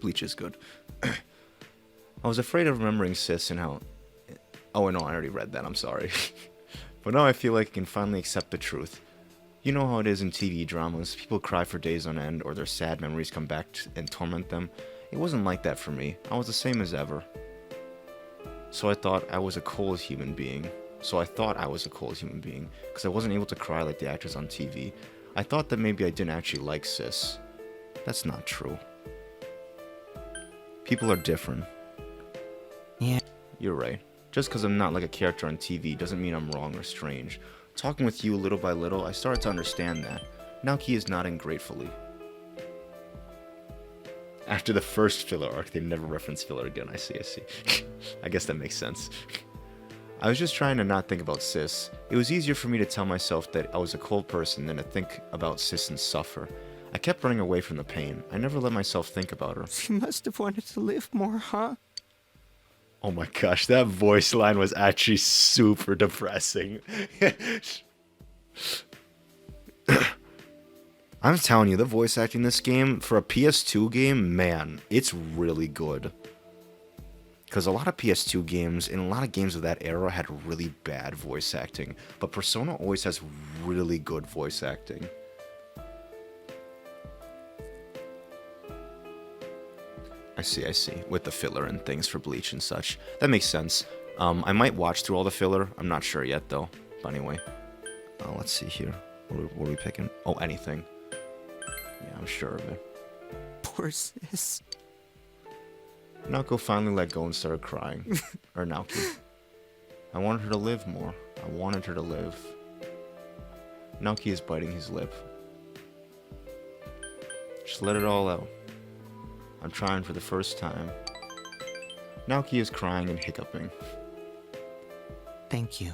Bleach is good. I was afraid of remembering Sis and how... Oh, no, I already read that. I'm sorry. But now I feel like I can finally accept the truth. You know how it is in TV dramas. People cry for days on end, or their sad memories come back and torment them. It wasn't like that for me. I was the same as ever. So I thought I was a cold human being. Because I wasn't able to cry like the actors on TV. I thought that maybe I didn't actually like Sis. That's not true. People are different. Yeah. You're right. Just because I'm not like a character on TV doesn't mean I'm wrong or strange. Talking with you little by little, I started to understand that. Naoki is nodding gratefully. After the first filler arc, they never reference filler again. I see. I guess that makes sense. I was just trying to not think about Sis. It was easier for me to tell myself that I was a cold person than to think about Sis and suffer. I kept running away from the pain. I never let myself think about her. She must have wanted to live more, huh? Oh my gosh, that voice line was actually super depressing. I'm telling you, the voice acting in this game, for a PS2 game, man, it's really good. Because a lot of PS2 games, and a lot of games of that era, had really bad voice acting. But Persona always has really good voice acting. I see. With the filler and things for Bleach and such. That makes sense. I might watch through all the filler. I'm not sure yet, though. But anyway. Let's see here. What are we picking? Oh, anything. Yeah, I'm sure of it. Poor sis. Naoko finally let go and started crying. Or Naoki. I wanted her to live more. I wanted her to live. Naoki is biting his lip. Just let it all out. I'm trying for the first time. Naoki is crying and hiccuping. Thank you.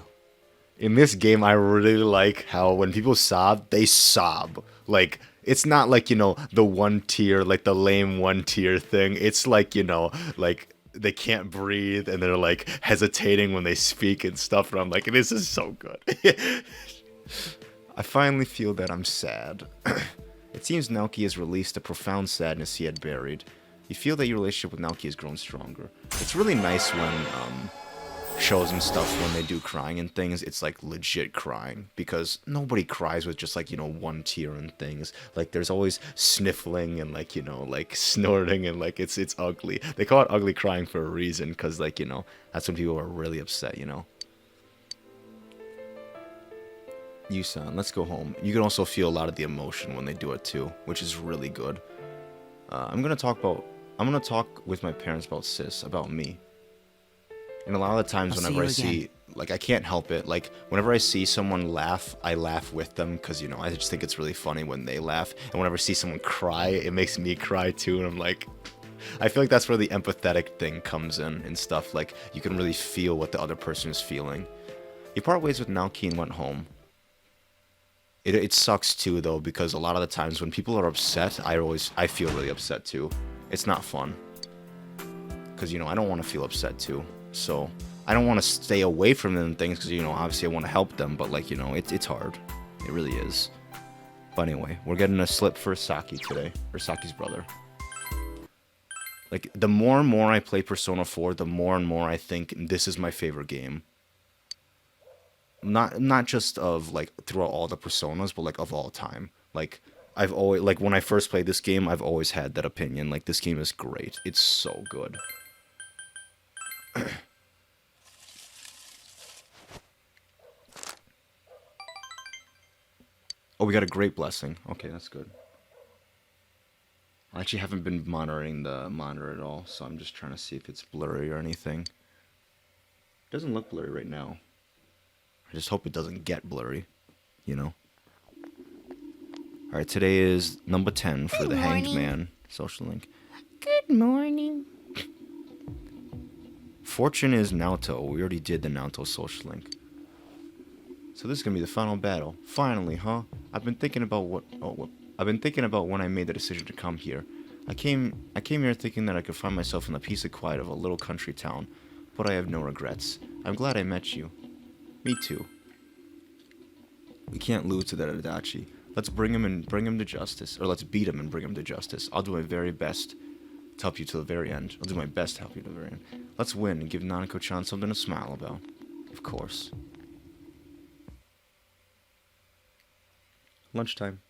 In this game, I really like how when people sob, they sob. Like, it's not like, you know, the one tier, like the lame one tier thing. It's like, you know, like they can't breathe and they're like hesitating when they speak and stuff. And I'm like, this is so good. I finally feel that I'm sad. It seems Naoki has released a profound sadness he had buried. You feel that your relationship with Naoki has grown stronger. It's really nice when shows and stuff, when they do crying and things, it's like legit crying, because nobody cries with just like, you know, one tear and things. Like there's always sniffling and like, you know, like snorting, and like it's ugly. They call it ugly crying for a reason, because like, you know, that's when people are really upset, you know. Yusan, let's go home. You can also feel a lot of the emotion when they do it too, which is really good. I'm gonna talk with my parents about Sis, about me. And a lot of the times whenever I see, like, I can't help it. Like, whenever I see someone laugh, I laugh with them, because, you know, I just think it's really funny when they laugh. And whenever I see someone cry, it makes me cry too. And I'm like, I feel like that's where the empathetic thing comes in and stuff. Like, you can really feel what the other person is feeling. You part ways with Naoki and went home. It sucks too, though, because a lot of the times when people are upset, I feel really upset too. It's not fun. Because, you know, I don't want to feel upset too. So, I don't want to stay away from them and things, because, you know, obviously I want to help them, but, like, you know, it's hard. It really is. But anyway, we're getting a slip for Saki today, or Saki's brother. Like, the more and more I play Persona 4, the more and more I think this is my favorite game. Not just of, like, throughout all the Personas, but, like, of all time. Like, I've always, like, when I first played this game, I've always had that opinion. Like, this game is great. It's so good. Oh, we got a great blessing. Okay, that's good. I actually haven't been monitoring the monitor at all, so I'm just trying to see if it's blurry or anything. It doesn't look blurry right now. I just hope it doesn't get blurry, you know? Alright, today is number 10 for the Hanged Man social link. Good morning. Fortune is Naoto. We already did the Naoto social link. So this is gonna be the final battle. Finally, huh? I've been thinking about when I made the decision to come here. I came here thinking that I could find myself in the peace and quiet of a little country town, but I have no regrets. I'm glad I met you. Me too. We can't lose to that Adachi. Let's bring him to justice, or let's beat him and bring him to justice. I'll do my very best to help you to the very end. I'll do my best to help you to the very end. Let's win and give Nanako-chan something to smile about. Of course. Lunchtime.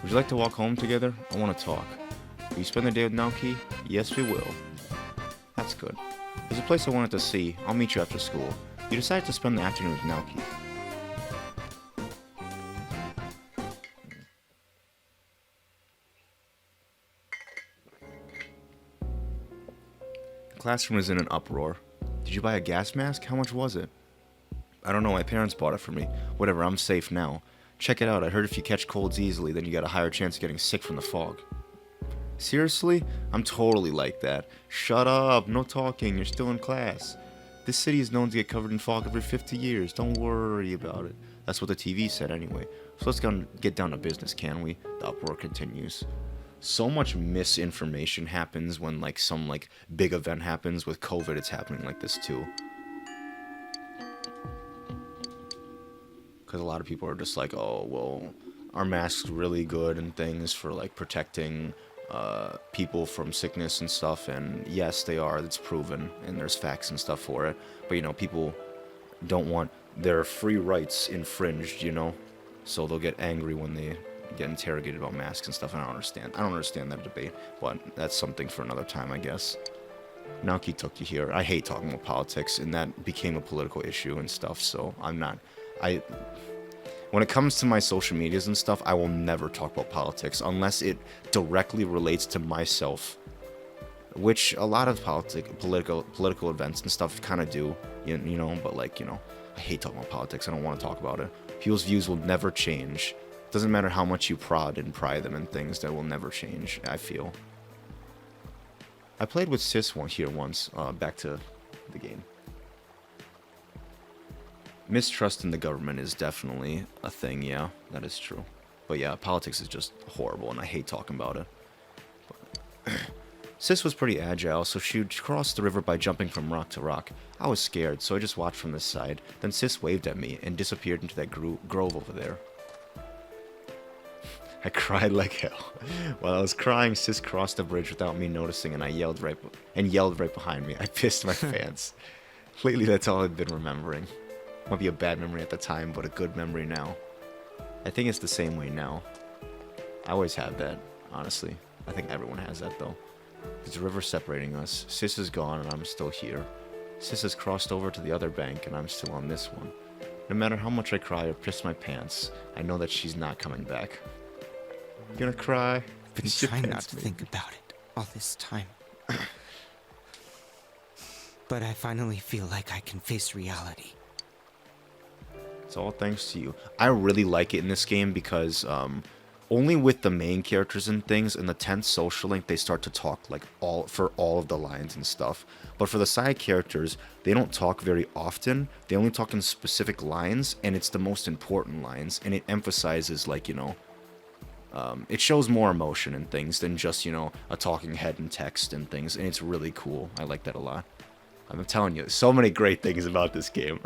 Would you like to walk home together? I want to talk. Will you spend the day with Naoki? Yes, we will. That's good. There's a place I wanted to see. I'll meet you after school. You decided to spend the afternoon with Naoki. The classroom is in an uproar. Did you buy a gas mask? How much was it? I don't know, my parents bought it for me. Whatever, I'm safe now. Check it out, I heard if you catch colds easily, then you got a higher chance of getting sick from the fog. Seriously? I'm totally like that. Shut up, no talking, you're still in class. This city is known to get covered in fog every 50 years, don't worry about it. That's what the TV said anyway. So let's get down to business, can we? The uproar continues. So much misinformation happens when like some like big event happens. With COVID, it's happening like this too. Because a lot of people are just like, oh, well, are masks really good and things for like protecting people from sickness and stuff? And yes, they are. It's proven, and there's facts and stuff for it. But you know, people don't want their free rights infringed, you know, so they'll get angry when they get interrogated about masks and stuff. And I don't understand that debate, but that's something for another time, I guess. Naoki took you here. I hate talking about politics, and that became a political issue and stuff, so when it comes to my social medias and stuff, I will never talk about politics unless it directly relates to myself, which a lot of political events and stuff kind of do, you know, but like, you know, I hate talking about politics. I don't want to talk about it. People's views will never change. Doesn't matter how much you prod and pry them and things, that will never change, I feel. I played with Sis once, back to the game. Mistrust in the government is definitely a thing, yeah, that is true. But yeah, politics is just horrible, and I hate talking about it. But Sis was pretty agile, so she'd cross the river by jumping from rock to rock. I was scared, so I just watched from this side. Then Sis waved at me and disappeared into that grove over there. I cried like hell. While I was crying, Sis crossed the bridge without me noticing, and yelled right behind me. I pissed my pants. Lately, that's all I've been remembering. Might be a bad memory at the time, but a good memory now. I think it's the same way now. I always have that, honestly. I think everyone has that, though. There's a river separating us. Sis is gone, and I'm still here. Sis has crossed over to the other bank, and I'm still on this one. No matter how much I cry or piss my pants, I know that she's not coming back. You gonna cry? I've been trying not to think about it all this time. But I finally feel like I can face reality. It's all thanks to you. I really like it in this game because only with the main characters and things in the 10th social link they start to talk like all of the lines and stuff. But for the side characters, they don't talk very often. They only talk in specific lines, and it's the most important lines, and it emphasizes like, you know, it shows more emotion and things than just, you know, a talking head and text and things, and it's really cool. I like that a lot. I'm telling you, so many great things about this game.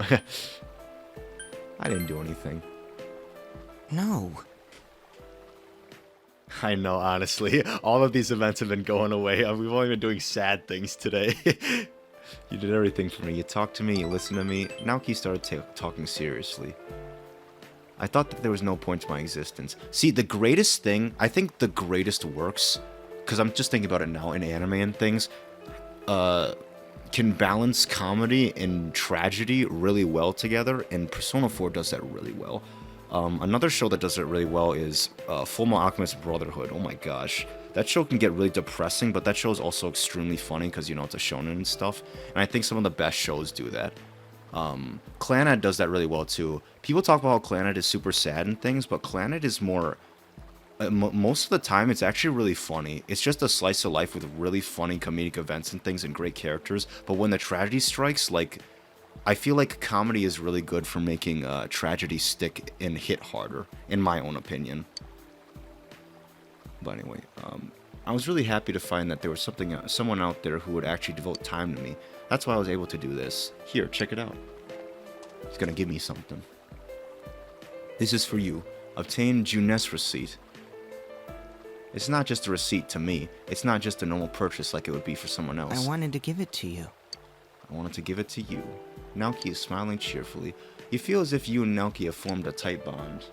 I didn't do anything. No. I know, honestly. All of these events have been going away. We've only been doing sad things today. You did everything for me. You talked to me, you listened to me. Naoki started talking seriously. I thought that there was no point to my existence. See, the greatest thing, I think the greatest works, because I'm just thinking about it now in anime and things, can balance comedy and tragedy really well together, and Persona 4 does that really well. Another show that does it really well is Fullmetal Alchemist Brotherhood. Oh my gosh. That show can get really depressing, but that show is also extremely funny because, you know, it's a shonen and stuff. And I think some of the best shows do that. Clannad does that really well too. People talk about how Clannad is super sad and things, but Clannad is more... most of the time, it's actually really funny. It's just a slice of life with really funny comedic events and things and great characters. But when the tragedy strikes, like... I feel like comedy is really good for making tragedy stick and hit harder, in my own opinion. But anyway, I was really happy to find that there was someone out there who would actually devote time to me. That's why I was able to do this. Here, check it out. He's gonna give me something. This is for you. Obtain Junes receipt. It's not just a receipt to me. It's not just a normal purchase like it would be for someone else. I wanted to give it to you. I wanted to give it to you. Naoki is smiling cheerfully. You feel as if you and Naoki have formed a tight bond.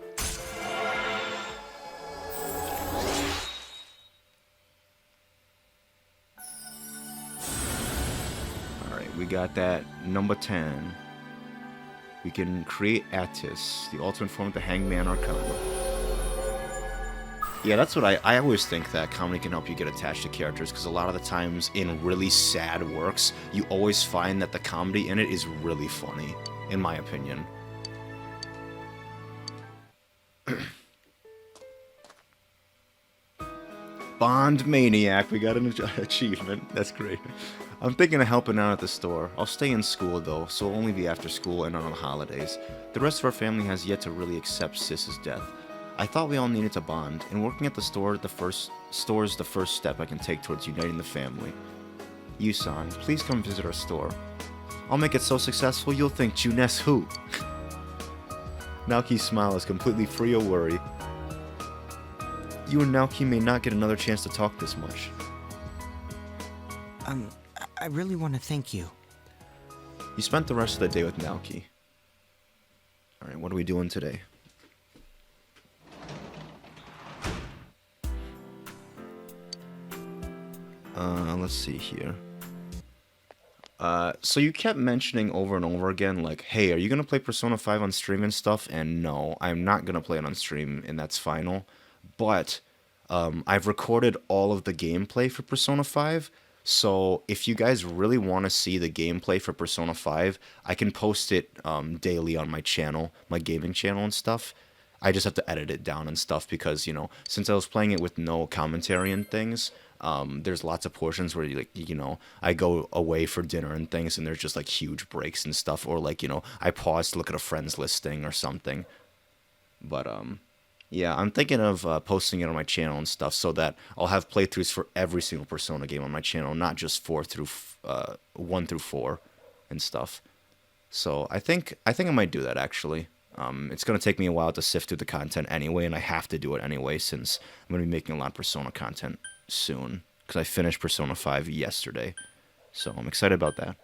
Alright, we got that. Number 10. We can create Attis, the ultimate form of the Hangman Arcana. Yeah, that's what I always think, that comedy can help you get attached to characters, because a lot of the times in really sad works, you always find that the comedy in it is really funny, in my opinion. Bond Maniac, we got an achievement. That's great. I'm thinking of helping out at the store. I'll stay in school though, so it'll only be after school and on the holidays. The rest of our family has yet to really accept Sis's death. I thought we all needed to bond, and working at the store is the first step I can take towards uniting the family. Yusan, please come visit our store. I'll make it so successful you'll think Junes who? Naoki's smile is completely free of worry. You and Naoki may not get another chance to talk this much. I really want to thank you. You spent the rest of the day with Naoki. Alright, what are we doing today? Let's see here. So you kept mentioning over and over again, like, hey, are you gonna play Persona 5 on stream and stuff? And no, I'm not gonna play it on stream, and that's final. But, I've recorded all of the gameplay for Persona 5, so if you guys really want to see the gameplay for Persona 5, I can post it, daily on my channel, my gaming channel and stuff. I just have to edit it down and stuff because, you know, since I was playing it with no commentary and things, there's lots of portions where, like, you know, I go away for dinner and things and there's just, like, huge breaks and stuff. Or, like, you know, I pause to look at a friend's listing or something. But, yeah, I'm thinking of posting it on my channel and stuff so that I'll have playthroughs for every single Persona game on my channel, not just 1 through 4 and stuff. So I think I might do that, actually. It's going to take me a while to sift through the content anyway, and I have to do it anyway since I'm going to be making a lot of Persona content soon, because I finished Persona 5 yesterday. So I'm excited about that.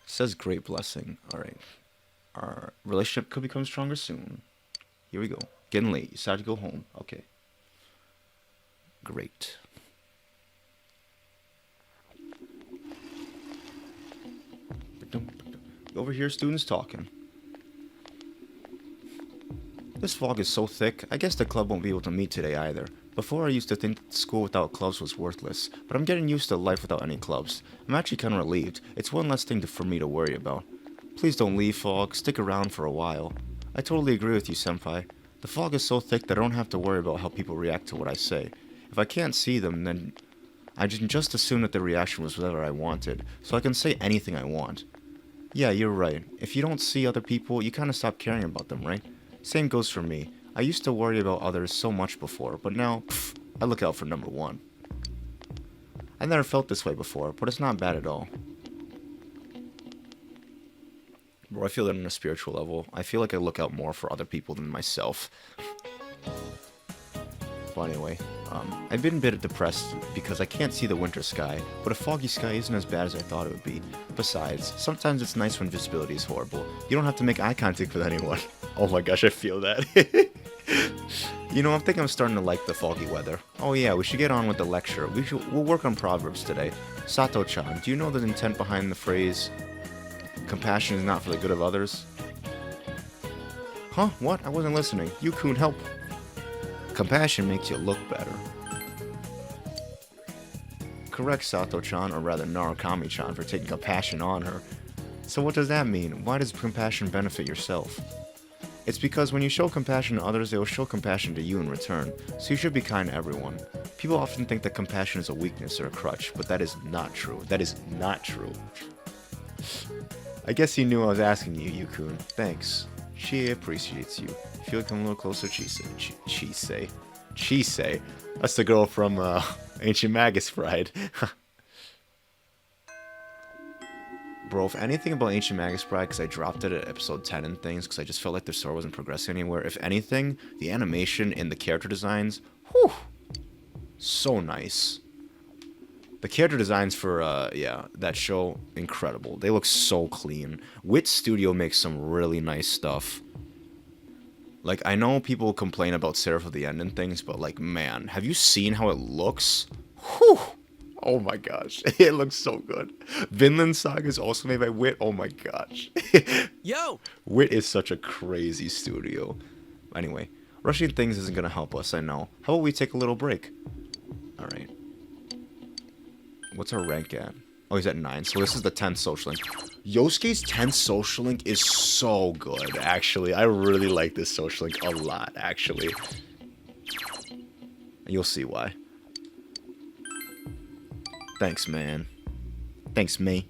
Says great blessing. Alright. Our relationship could become stronger soon. Here we go. Getting late. You decided to go home. Okay. Great. Over here, students talking. This fog is so thick, I guess the club won't be able to meet today either. Before I used to think school without clubs was worthless, but I'm getting used to life without any clubs. I'm actually kind of relieved. It's one less thing for me to worry about. Please don't leave, Fog. Stick around for a while. I totally agree with you, Senpai. The fog is so thick that I don't have to worry about how people react to what I say. If I can't see them, then I can just assume that their reaction was whatever I wanted, so I can say anything I want. Yeah, you're right. If you don't see other people, you kind of stop caring about them, right? Same goes for me. I used to worry about others so much before, but now, I look out for number one. I never felt this way before, but it's not bad at all. Bro, I feel that on a spiritual level. I feel like I look out more for other people than myself. But anyway, I've been a bit depressed because I can't see the winter sky, but a foggy sky isn't as bad as I thought it would be. Besides, sometimes it's nice when visibility is horrible. You don't have to make eye contact with anyone. Oh my gosh, I feel that. You know, I think I'm starting to like the foggy weather. Oh yeah, we should get on with the lecture. We'll work on Proverbs today. Sato-chan, do you know the intent behind the phrase, compassion is not for the good of others? Huh? What? I wasn't listening. Yu-kun, help. Compassion makes you look better. Correct, Sato-chan, or rather Narukami-chan, for taking compassion on her. So what does that mean? Why does compassion benefit yourself? It's because when you show compassion to others, they will show compassion to you in return, so you should be kind to everyone. People often think that compassion is a weakness or a crutch, but that is not true. That is not true. I guess he knew I was asking you, Yu-kun. Thanks. She appreciates you. If you come a little closer, Chise. Chise? That's the girl from, Ancient Magus Bride. Bro, if anything about Ancient Magus Bride, because I dropped it at episode 10 and things, because I just felt like the story wasn't progressing anywhere. If anything, the animation and the character designs, whew, so nice. The character designs for, yeah, that show, incredible. They look so clean. Wit Studio makes some really nice stuff. Like, I know people complain about Seraph of the End and things, but, like, man, have you seen how it looks? Whew! Oh my gosh, it looks so good. Vinland Saga is also made by Wit. Oh my gosh. Yo! Wit is such a crazy studio. Anyway, rushing things isn't gonna help us, I know. How about we take a little break? Alright. What's our rank at? Oh, he's at 9, so this is the 10th social link. Yosuke's 10th social link is so good, actually. I really like this social link a lot, actually. You'll see why. Thanks, man. Thanks, me.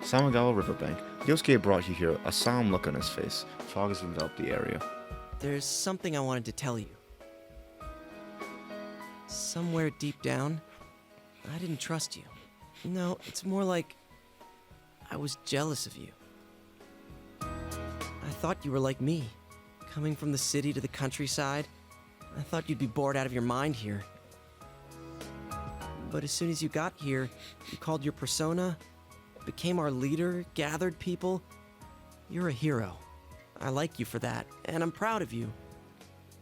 Samagawa Riverbank. Yosuke brought you here, a solemn look on his face. Fog has enveloped the area. There's something I wanted to tell you. Somewhere deep down, I didn't trust you. No, it's more like I was jealous of you. I thought you were like me, coming from the city to the countryside. I thought you'd be bored out of your mind here. But as soon as you got here, you called your persona, became our leader, gathered people. You're a hero. I like you for that, and I'm proud of you.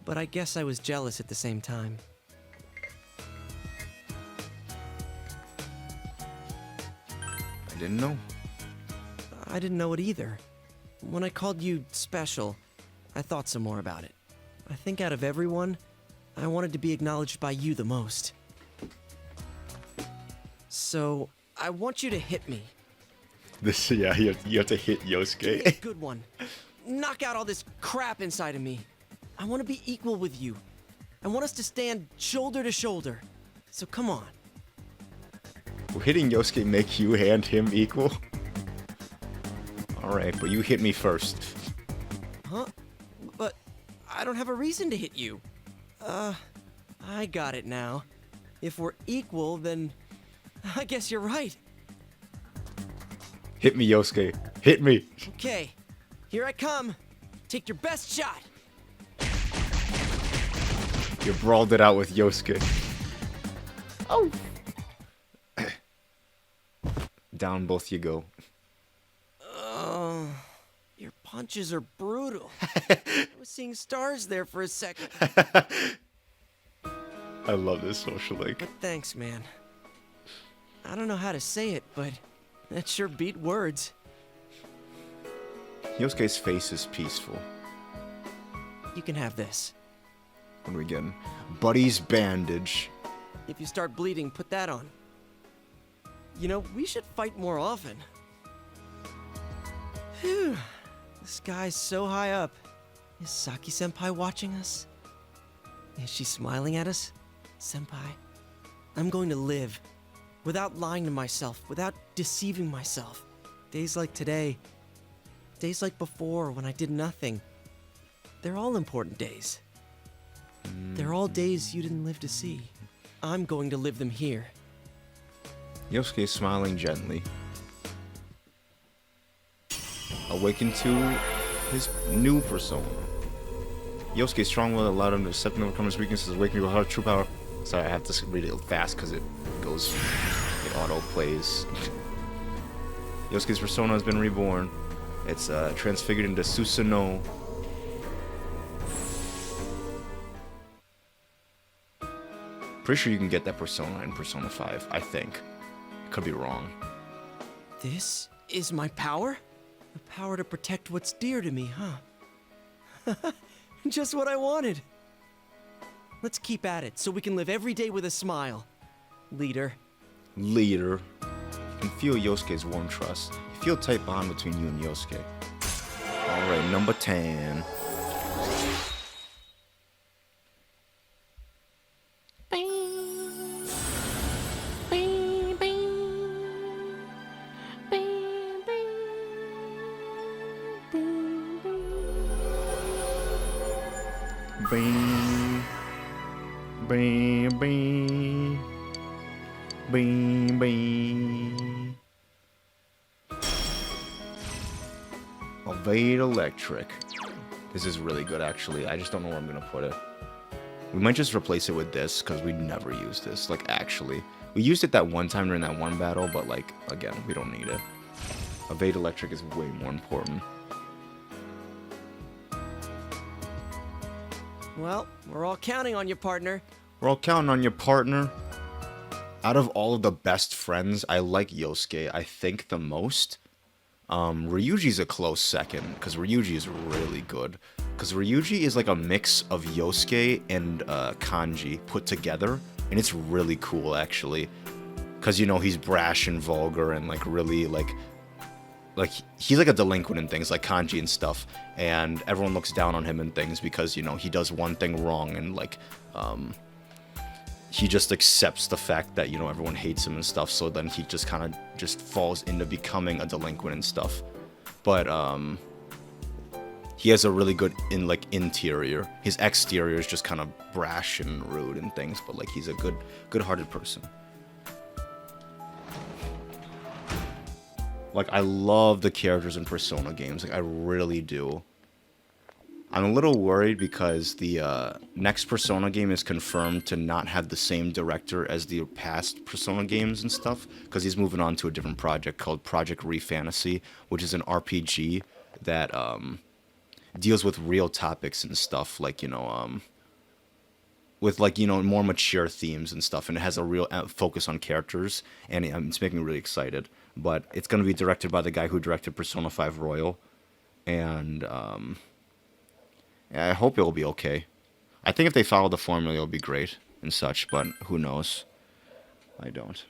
But I guess I was jealous at the same time. I didn't know. I didn't know it either. When I called you special, I thought some more about it. I think out of everyone, I wanted to be acknowledged by you the most. So, I want you to hit me. This, yeah, you have to hit Give me a Yosuke. good one. Knock out all this crap inside of me. I want to be equal with you. I want us to stand shoulder to shoulder. So come on. Will hitting Yosuke make you and him equal? Alright, but you hit me first. Huh? But I don't have a reason to hit you. I got it now. If we're equal, then I guess you're right. Hit me, Yosuke. Hit me. Okay, here I come. Take your best shot. You brawled it out with Yosuke. Oh. Down both you go. Your punches are brutal. I was seeing stars there for a second. I love this social link. But thanks, man. I don't know how to say it, but that sure beat words. Yosuke's face is peaceful. You can have this. What are we getting? Buddy's bandage. If you start bleeding, put that on. You know, we should fight more often. Phew. The sky's so high up. Is Saki-senpai watching us? Is she smiling at us? Senpai, I'm going to live without lying to myself, without deceiving myself. Days like today, days like before when I did nothing, they're all important days. They're all days you didn't live to see. I'm going to live them here. Yosuke is smiling gently. Awakened to his new persona. Yosuke is strong will allowed him to accept and overcome his weaknesses, awakening to true power. Sorry, I have to read it fast because it auto plays. Yosuke's persona has been reborn. It's transfigured into Susanoo. Pretty sure you can get that persona in Persona 5, I think. Could be wrong. This is my power? The power to protect what's dear to me, huh? Just what I wanted. Let's keep at it so we can live every day with a smile. Leader. Leader. You can feel Yosuke's warm trust. You feel a tight bond between you and Yosuke. Alright, number 10. Bing, bing, bing, bing, bing. Evade Electric. This is really good, actually. I just don't know where I'm gonna put it. We might just replace it with this, because we never use this. Like, actually. We used it that one time during that one battle, but, like, again, we don't need it. Evade Electric is way more important. Well, we're all counting on you, partner. We're all counting on your partner. Out of all of the best friends, I like Yosuke, I think, the most. Ryuji's a close second, because Ryuji is really good. Because Ryuji is like a mix of Yosuke and Kanji put together. and it's really cool actually, because you know he's brash and vulgar and like really like he's like a delinquent in things like kanji and stuff, and everyone looks down on him and things because you know he does one thing wrong, and like he just accepts the fact that you know everyone hates him and stuff, so then he just kind of just falls into becoming a delinquent and stuff. But he has a really good interior. His exterior is just kind of brash and rude and things, but like he's a good-hearted person. Like, I love the characters in Persona games. Like, I really do. I'm a little worried because the next Persona game is confirmed to not have the same director as the past Persona games and stuff, because he's moving on to a different project called Project Refantasy, which is an RPG that deals with real topics and stuff, like, you know, with, like, you know, more mature themes and stuff, and it has a real focus on characters, and it's making me really excited. But it's going to be directed by the guy who directed Persona 5 Royal, and I hope it'll be okay. I think if they follow the formula, it'll be great and such, but who knows? I don't.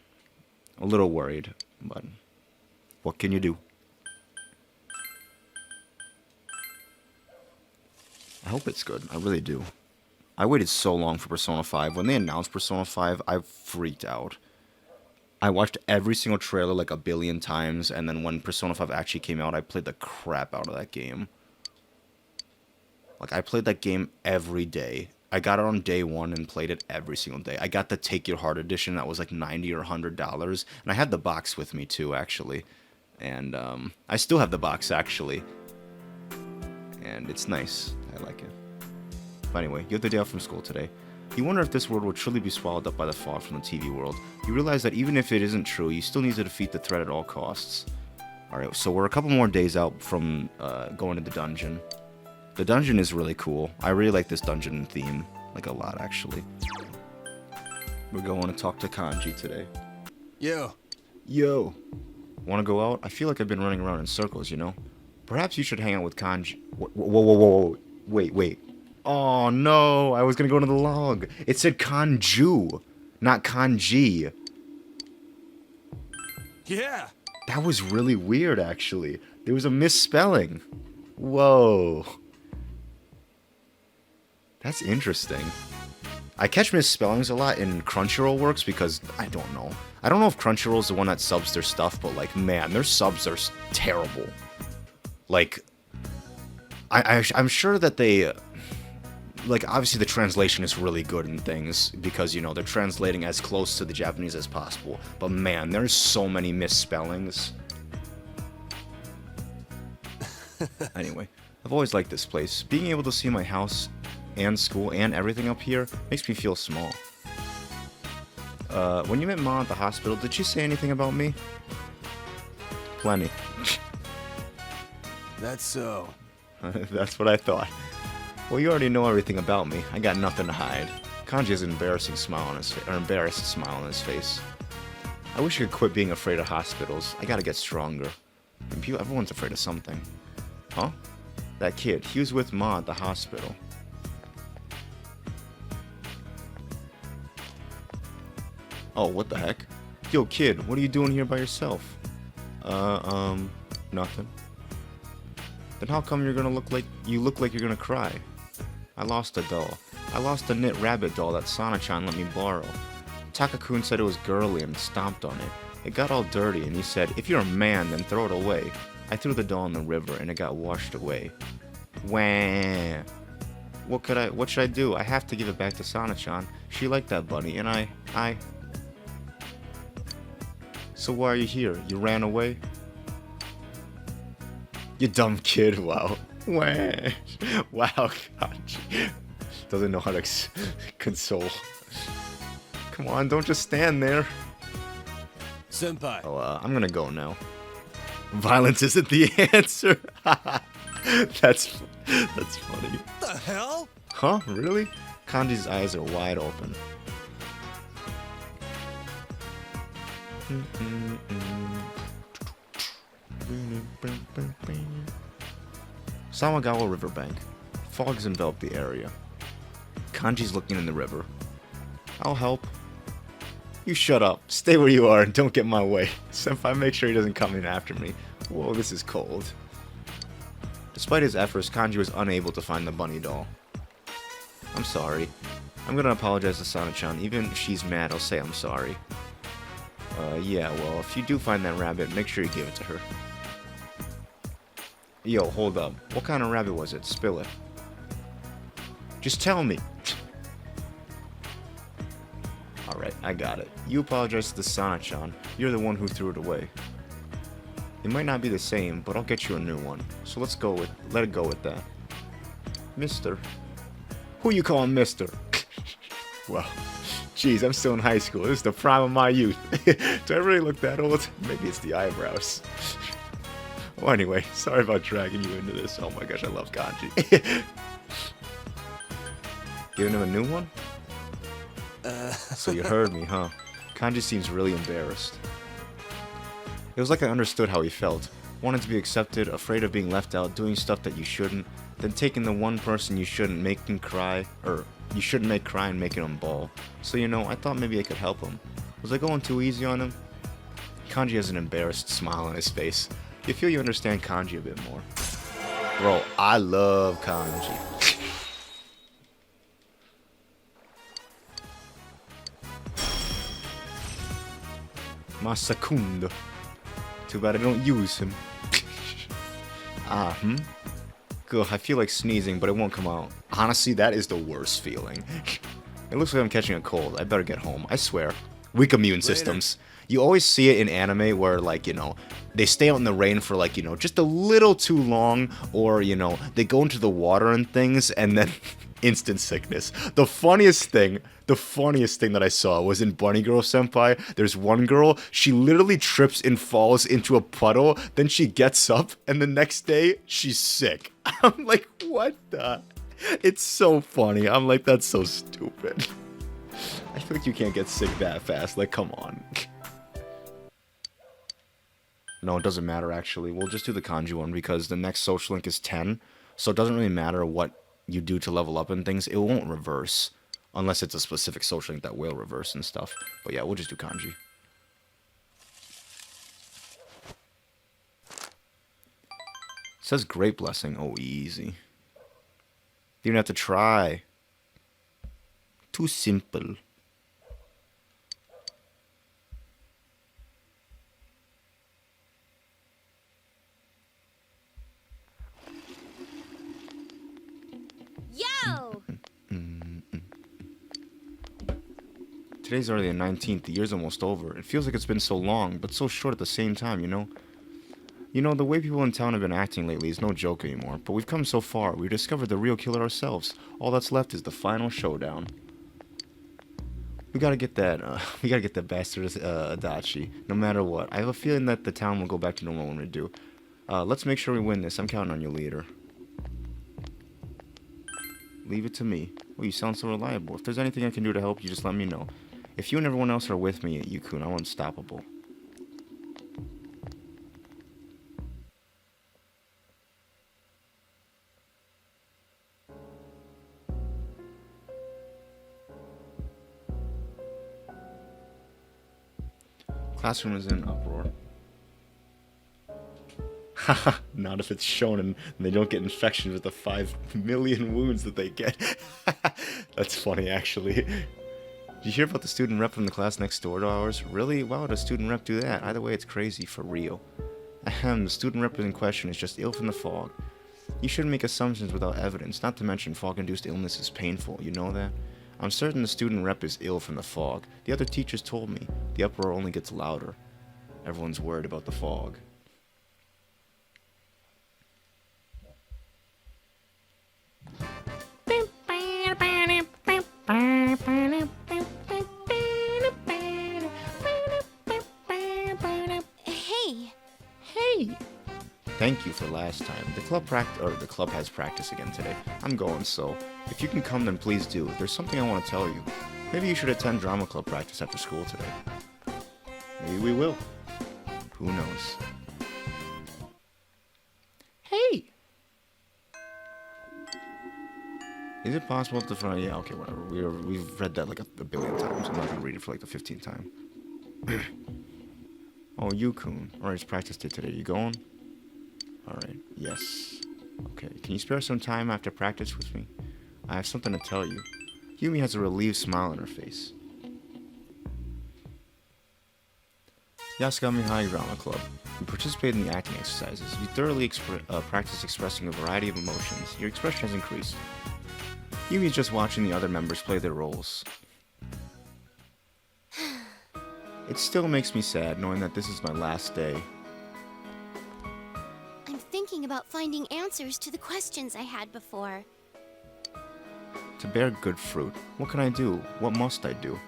A little worried, but what can you do? I hope it's good. I really do. I waited so long for Persona 5. When they announced Persona 5, I freaked out. I watched every single trailer like a billion times, and then when Persona 5 actually came out, I played the crap out of that game. Like, I played that game every day. I got it on day one and played it every single day. I got the Take Your Heart edition that was like $90 or $100, and I had the box with me too, actually. And I still have the box, actually. And it's nice. I like it. But anyway, you have the day off from school today. You wonder if this world will truly be swallowed up by the fog from the TV world. You realize that even if it isn't true, you still need to defeat the threat at all costs. Alright, so we're a couple more days out from going to the dungeon. The dungeon is really cool. I really like this dungeon theme. Like, a lot, actually. We're going to talk to Kanji today. Yo. Yo. Want to go out? I feel like I've been running around in circles, you know? Perhaps you should hang out with Kanji. Whoa. Wait. Oh, no. I was going to go to the log. It said Kanju, not Kanji. Yeah. That was really weird, actually. There was a misspelling. Whoa. That's interesting. I catch misspellings a lot in Crunchyroll works because I don't know. I don't know if Crunchyroll's the one that subs their stuff, but like, man, their subs are terrible. Like, I'm sure that they, like, obviously the translation is really good in things because, you know, they're translating as close to the Japanese as possible. But man, there's so many misspellings. Anyway, I've always liked this place. Being able to see my house and school and everything up here makes me feel small. When you met Ma at the hospital, did she say anything about me? Plenty. That's so. That's what I thought. Well, you already know everything about me. I got nothing to hide. Kanji has an embarrassed smile on his face. I wish I could quit being afraid of hospitals. I gotta get stronger. Everyone's afraid of something. Huh? That kid, he was with Ma at the hospital. Oh, what the heck? Yo, kid, what are you doing here by yourself? Nothing. Then how come you look like you're gonna cry? I lost a doll. I lost a knit rabbit doll that Sana-chan let me borrow. Takakun said it was girly and stomped on it. It got all dirty and he said, if you're a man, then throw it away. I threw the doll in the river and it got washed away. Wah. What should I do? I have to give it back to Sana-chan. She liked that bunny and I... So why are you here? You ran away? You dumb kid, wow. Wah. Wow, Kanji. Doesn't know how to console. Come on, don't just stand there. Senpai. Oh, I'm gonna go now. Violence isn't the answer. That's funny. What the hell? Huh? Really? Kanji's eyes are wide open. Samagawa Riverbank. Fogs envelop the area. Kanji's looking in the river. I'll help. You shut up. Stay where you are and don't get in my way. Senpai, make sure he doesn't come in after me. Whoa, this is cold. Despite his efforts, Kanji was unable to find the bunny doll. I'm sorry. I'm gonna apologize to Sana-chan. Even if she's mad, I'll say I'm sorry. Yeah, well, if you do find that rabbit, make sure you give it to her. Yo, hold up. What kind of rabbit was it? Spill it. Just tell me. Alright, I got it. You apologize to the Sana-chan. You're the one who threw it away. It might not be the same, but I'll get you a new one. So let it go with that. Mister. Who you calling Mister? Well, geez, I'm still in high school. This is the prime of my youth. Do I really look that old? Maybe it's the eyebrows. Well, anyway, sorry about dragging you into this. Oh my gosh, I love Kanji. Giving him a new one? So you heard me, huh? Kanji seems really embarrassed. It was like I understood how he felt. Wanting to be accepted, afraid of being left out, doing stuff that you shouldn't, then taking the one person you shouldn't, making cry, or you shouldn't make cry and making him bawl. So you know, I thought maybe I could help him. Was I going too easy on him? Kanji has an embarrassed smile on his face. You feel you understand Kanji a bit more. Bro, I love Kanji. Masakunda. Too bad I don't use him. Ugh, I feel like sneezing, but it won't come out. Honestly, that is the worst feeling. It looks like I'm catching a cold. I better get home. I swear. Weak immune systems. You always see it in anime where, like, you know, they stay out in the rain for, like, you know, just a little too long, or, you know, they go into the water and things, and then instant sickness. The funniest thing that I saw was in Bunny Girl Senpai. There's one girl, she literally trips and falls into a puddle, then she gets up, and the next day, she's sick. I'm like, what the? It's so funny. I'm like, that's so stupid. I feel like you can't get sick that fast. Like, come on. No, it doesn't matter, actually. We'll just do the kanji one, because the next social link is 10, so it doesn't really matter what you do to level up and things. It won't reverse, unless it's a specific social link that will reverse and stuff. But yeah, we'll just do kanji. It says great blessing. Oh, easy. You don't have to try. Too simple. Yo! Today's already the 19th. The year's almost over. It feels like it's been so long, but so short at the same time, you know? You know, the way people in town have been acting lately is no joke anymore, but we've come so far. We've discovered the real killer ourselves. All that's left is the final showdown. We gotta get that bastard Adachi, no matter what. I have a feeling that the town will go back to normal when we do. Let's make sure we win this. I'm counting on you, leader. Leave it to me. Well, you sound so reliable. If there's anything I can do to help you, just let me know. If you and everyone else are with me, Yukun, I'm unstoppable. Classroom is in uproar. Haha, not if it's shown and they don't get infections with the 5 million wounds that they get. That's funny, actually. Did you hear about the student rep from the class next door to ours? Really? Why would a student rep do that? Either way, it's crazy, for real. Ahem, the student rep in question is just ill from the fog. You shouldn't make assumptions without evidence, not to mention fog-induced illness is painful, you know that? I'm certain the student rep is ill from the fog. The other teachers told me. The uproar only gets louder. Everyone's worried about the fog. Hey! Thank you for last time. The club has practice again today. I'm going, so if you can come, then please do. There's something I want to tell you. Maybe you should attend drama club practice after school today. Maybe we will. Who knows? Hey! Is it possible to find... Yeah, okay, whatever. We've read that like a billion times. I'm not gonna read it for like the 15th time. Oh, Yukun. Alright, it's practice day today. You going? Alright, yes. Okay, can you spare some time after practice with me? I have something to tell you. Yumi has a relieved smile on her face. Yasukami High Drama Club. You participate in the acting exercises. You thoroughly practice expressing a variety of emotions. Your expression has increased. Yumi is just watching the other members play their roles. It still makes me sad knowing that this is my last day. I'm thinking about finding answers to the questions I had before. To bear good fruit, what can I do? What must I do?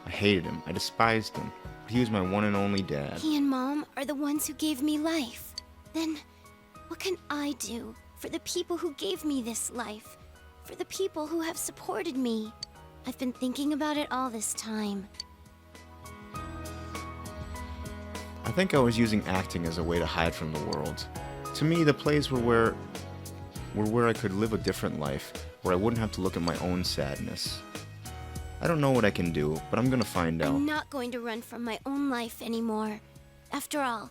I hated him. I despised him. But he was my one and only dad. He and Mom are the ones who gave me life. Then, what can I do for the people who gave me this life? For the people who have supported me? I've been thinking about it all this time. I think I was using acting as a way to hide from the world. To me, the plays were where I could live a different life, where I wouldn't have to look at my own sadness. I don't know what I can do, but I'm gonna find out. I'm not going to run from my own life anymore. After all,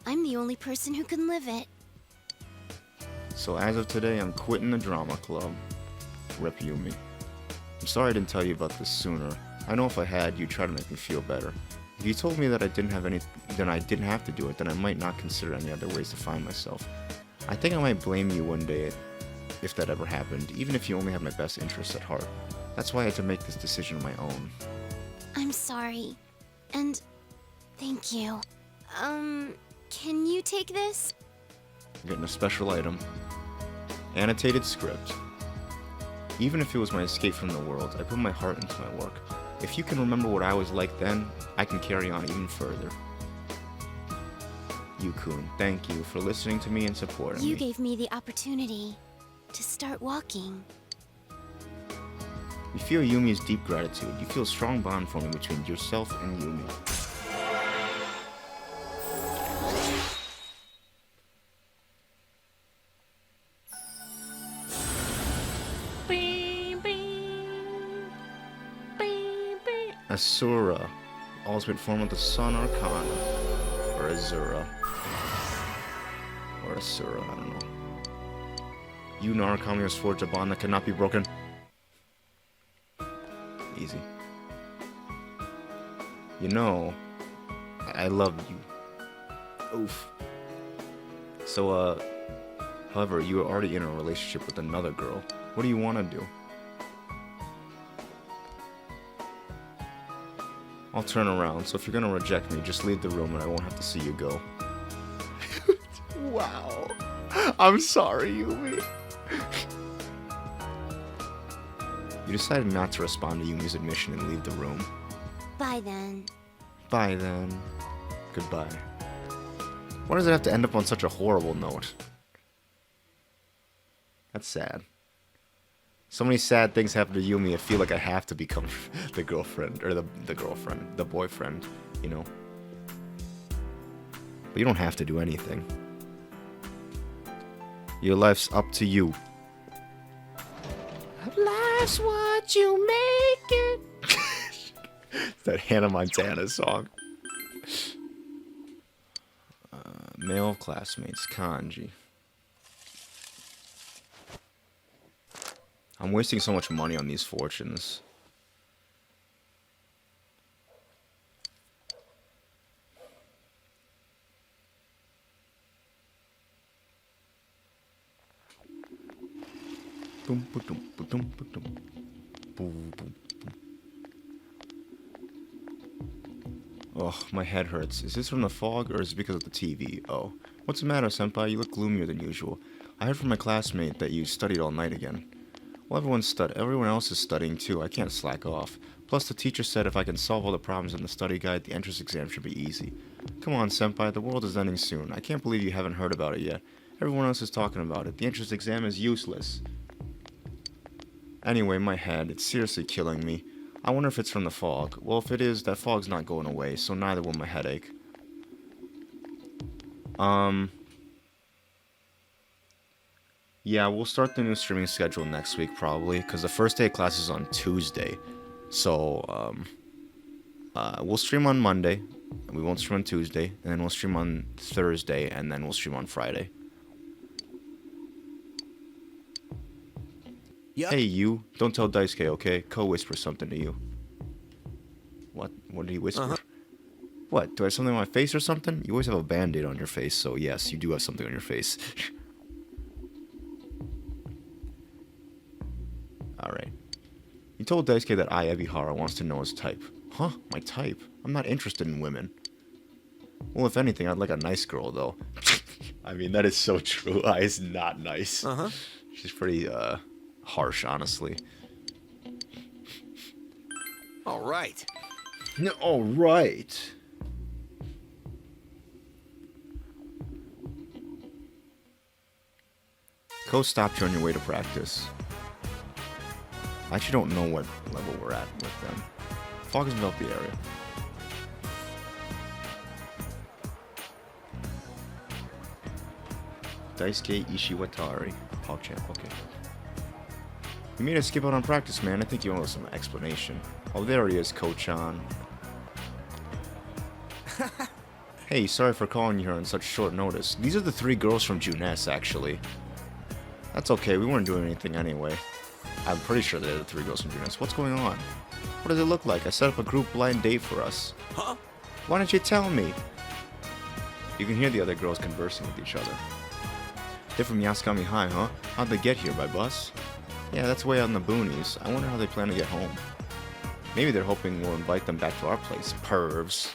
I'm the only person who can live it. So as of today, I'm quitting the drama club. Rip Yumi. I'm sorry I didn't tell you about this sooner. I know if I had, you'd try to make me feel better. If you told me that I didn't have to do it, then I might not consider any other ways to find myself. I think I might blame you one day if that ever happened, even if you only have my best interests at heart. That's why I had to make this decision on my own. I'm sorry. And thank you. Can you take this? I'm getting a special item. Annotated script. Even if it was my escape from the world, I put my heart into my work. If you can remember what I was like then, I can carry on even further. Yukun, thank you for listening to me and supporting You me. gave me the opportunity to start walking. You feel Yumi's deep gratitude. You feel a strong bond forming between yourself and Yumi. Asura, ultimate form of the Sun Arcana, or Azura, or Asura, I don't know. You Narukami has forged a bond that cannot be broken. Easy. You know, I love you. Oof. So, however, you are already in a relationship with another girl. What do you want to do? I'll turn around, so if you're gonna reject me, just leave the room and I won't have to see you go. Wow. I'm sorry, Yumi. You decided not to respond to Yumi's admission and leave the room. Bye then. Bye then. Goodbye. Why does it have to end up on such a horrible note? That's sad. So many sad things happen to Yumi, I feel like I have to become the girlfriend, or the boyfriend, you know? But you don't have to do anything. Your life's up to you. Life's what you make it. It's that Hannah Montana song. Male classmates, kanji. I'm wasting so much money on these fortunes. Boom, ba-dum, ba-dum, ba-dum. Boom, boom, boom. Oh, my head hurts. Is this from the fog or is it because of the TV? Oh. What's the matter, senpai? You look gloomier than usual. I heard from my classmate that you studied all night again. Well, everyone else is studying too. I can't slack off. Plus, the teacher said if I can solve all the problems in the study guide, the entrance exam should be easy. Come on, senpai, the world is ending soon. I can't believe you haven't heard about it yet. Everyone else is talking about it. The entrance exam is useless. Anyway, my head, it's seriously killing me. I wonder if it's from the fog. Well, if it is, that fog's not going away, so neither will my headache. Yeah, we'll start the new streaming schedule next week probably, because the first day of class is on Tuesday. So, we'll stream on Monday, we won't stream on Tuesday, and then we'll stream on Thursday, and then we'll stream on Friday. Yep. Hey, you, don't tell Daisuke, okay? Ko whisper something to you. What? What did he whisper? What? Do I have something on my face or something? You always have a band-aid on your face, so yes, you do have something on your face. Alright. You told Daisuke that I, Ebihara, wants to know his type. Huh? My type? I'm not interested in women. Well, if anything, I'd like a nice girl, though. I mean, that is so true. I is not nice. Uh-huh. She's pretty, harsh, honestly. All right. Alright. Ko stopped you on your way to practice. I actually don't know what level we're at with them. Fog has enveloped the area. Daisuke Ishiwatari. PogChamp, okay. You made us skip out on practice, man. I think you owe us some explanation. Oh, there he is, Ko-chan. Hey, sorry for calling you here on such short notice. These are the 3 girls from Junes, actually. That's okay, we weren't doing anything anyway. I'm pretty sure they're the 3 girls from Junes. What's going on? What does it look like? I set up a group blind date for us. Huh? Why don't you tell me? You can hear the other girls conversing with each other. They're from Yasukami High, huh? How'd they get here, by bus? Yeah, that's way out in the boonies. I wonder how they plan to get home. Maybe they're hoping we'll invite them back to our place. Pervs.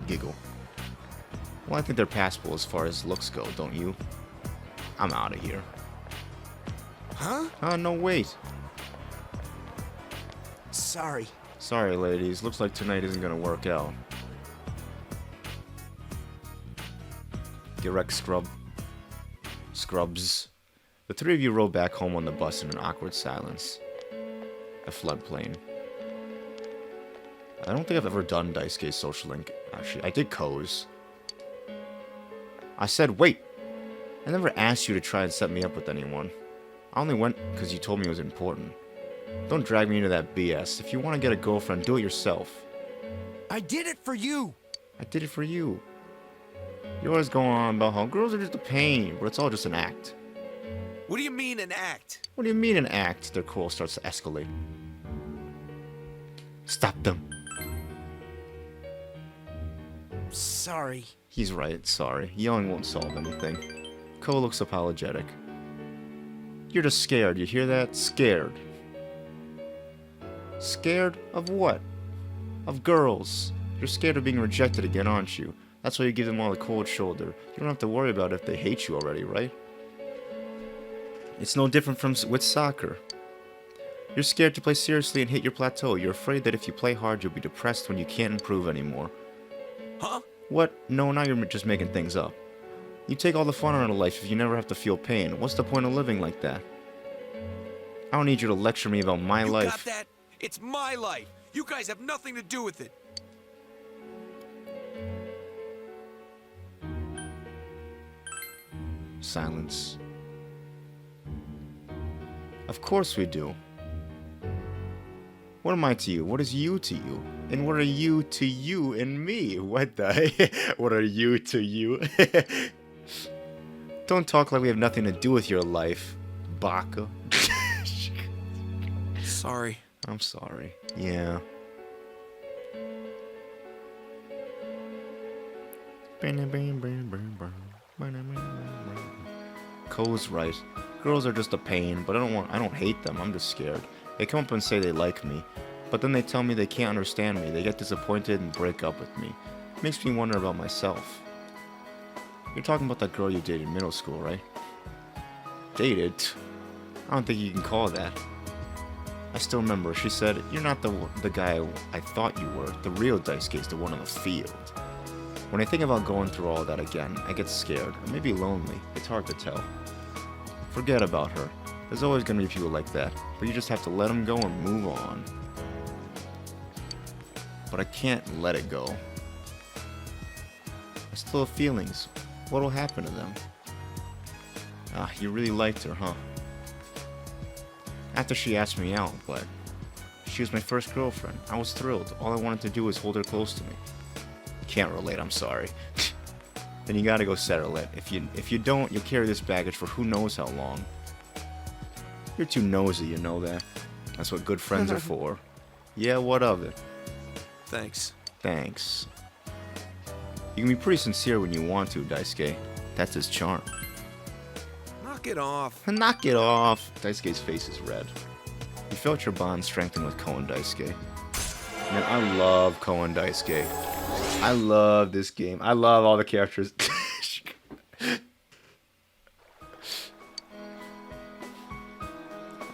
Giggle. Well, I think they're passable as far as looks go, don't you? I'm out of here. Huh? Oh, no, wait. Sorry. Sorry, ladies. Looks like tonight isn't gonna work out. Get wrecked, scrub. Scrubs. The 3 of you rode back home on the bus in an awkward silence. A floodplain. I don't think I've ever done Daisuke's social link. Actually, I did Ko's. I said, wait! I never asked you to try and set me up with anyone. I only went because you told me it was important. Don't drag me into that BS. If you want to get a girlfriend, do it yourself. I did it for you. I did it for you. You're always going on about how girls are just a pain, but it's all just an act. What do you mean an act? What do you mean an act? Their quarrel starts to escalate. Stop them. Sorry. He's right, sorry. Yelling won't solve anything. Ko looks apologetic. You're just scared, you hear that? Scared. Scared of what? Of girls. You're scared of being rejected again, aren't you? That's why you give them all the cold shoulder. You don't have to worry about it if they hate you already, right? It's no different from with soccer. You're scared to play seriously and hit your plateau. You're afraid that if you play hard, you'll be depressed when you can't improve anymore. Huh? What? No, now you're just making things up. You take all the fun out of life if you never have to feel pain. What's the point of living like that? I don't need you to lecture me about my You life. got that? It's my life. You guys have nothing to do with it. Silence. Of course we do. What am I to you? What is you to you? And what are you to you and me? What the? What are you to you? Don't talk like we have nothing to do with your life, Baka. Sorry. I'm sorry. Yeah. Ko's right. Girls are just a pain, but I don't hate them. I'm just scared. They come up and say they like me, but then they tell me they can't understand me. They get disappointed and break up with me. Makes me wonder about myself. You're talking about that girl you dated in middle school, right? Dated? I don't think you can call that. I still remember, she said, "You're not the guy I thought you were. The real Daisuke is the one on the field." When I think about going through all that again, I get scared, or maybe lonely. It's hard to tell. Forget about her. There's always gonna be people like that, but you just have to let them go and move on. But I can't let it go. I still have feelings. What'll happen to them? Ah, you really liked her, huh? After she asked me out, but she was my first girlfriend. I was thrilled. All I wanted to do was hold her close to me. Can't relate, I'm sorry. Then you gotta go settle it. If you don't, you'll carry this baggage for who knows how long. You're too nosy, you know that. That's what good friends are for. Yeah, what of it? Thanks. Thanks. You can be pretty sincere when you want to, Daisuke. That's his charm. Knock it off. Knock it off! Daisuke's face is red. You felt your bond strengthen with Koen Daisuke. Man, I love Koen Daisuke. I love this game. I love all the characters.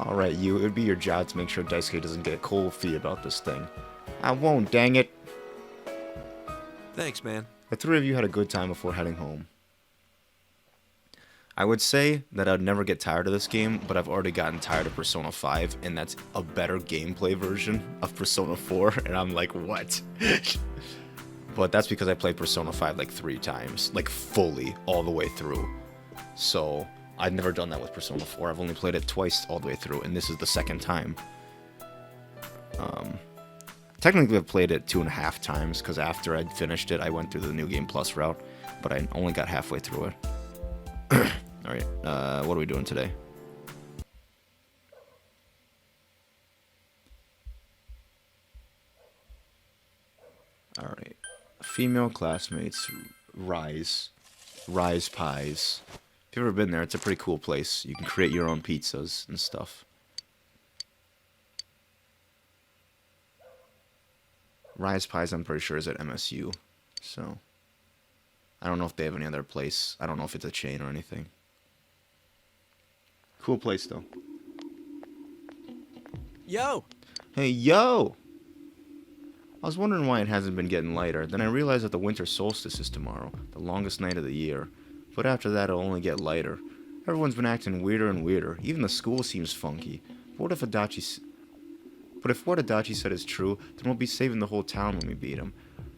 Alright, you. It would be your job to make sure Daisuke doesn't get cold feet about this thing. I won't, dang it. Thanks, man. The three of you had a good time before heading home. I would say that I'd never get tired of this game, but I've already gotten tired of Persona 5, and that's a better gameplay version of Persona 4, and I'm like, what? But that's because I played Persona 5 like 3 times, like fully, all the way through. So, I've never done that with Persona 4. I've only played it twice all the way through, and this is the second time. Technically, I've played it 2.5 times, because after I'd finished it, I went through the New Game Plus route, but I only got halfway through it. Alright, what are we doing today? Alright. Female classmates, Rise Pies. If you've ever been there, it's a pretty cool place. You can create your own pizzas and stuff. Rise Pies, I'm pretty sure, is at MSU. So, I don't know if they have any other place. I don't know if it's a chain or anything. Cool place, though. Yo! Hey, yo! I was wondering why it hasn't been getting lighter. Then I realized that the winter solstice is tomorrow, the longest night of the year. But after that, it'll only get lighter. Everyone's been acting weirder and weirder. Even the school seems funky. But if what Adachi said is true, then we'll be saving the whole town when we beat him.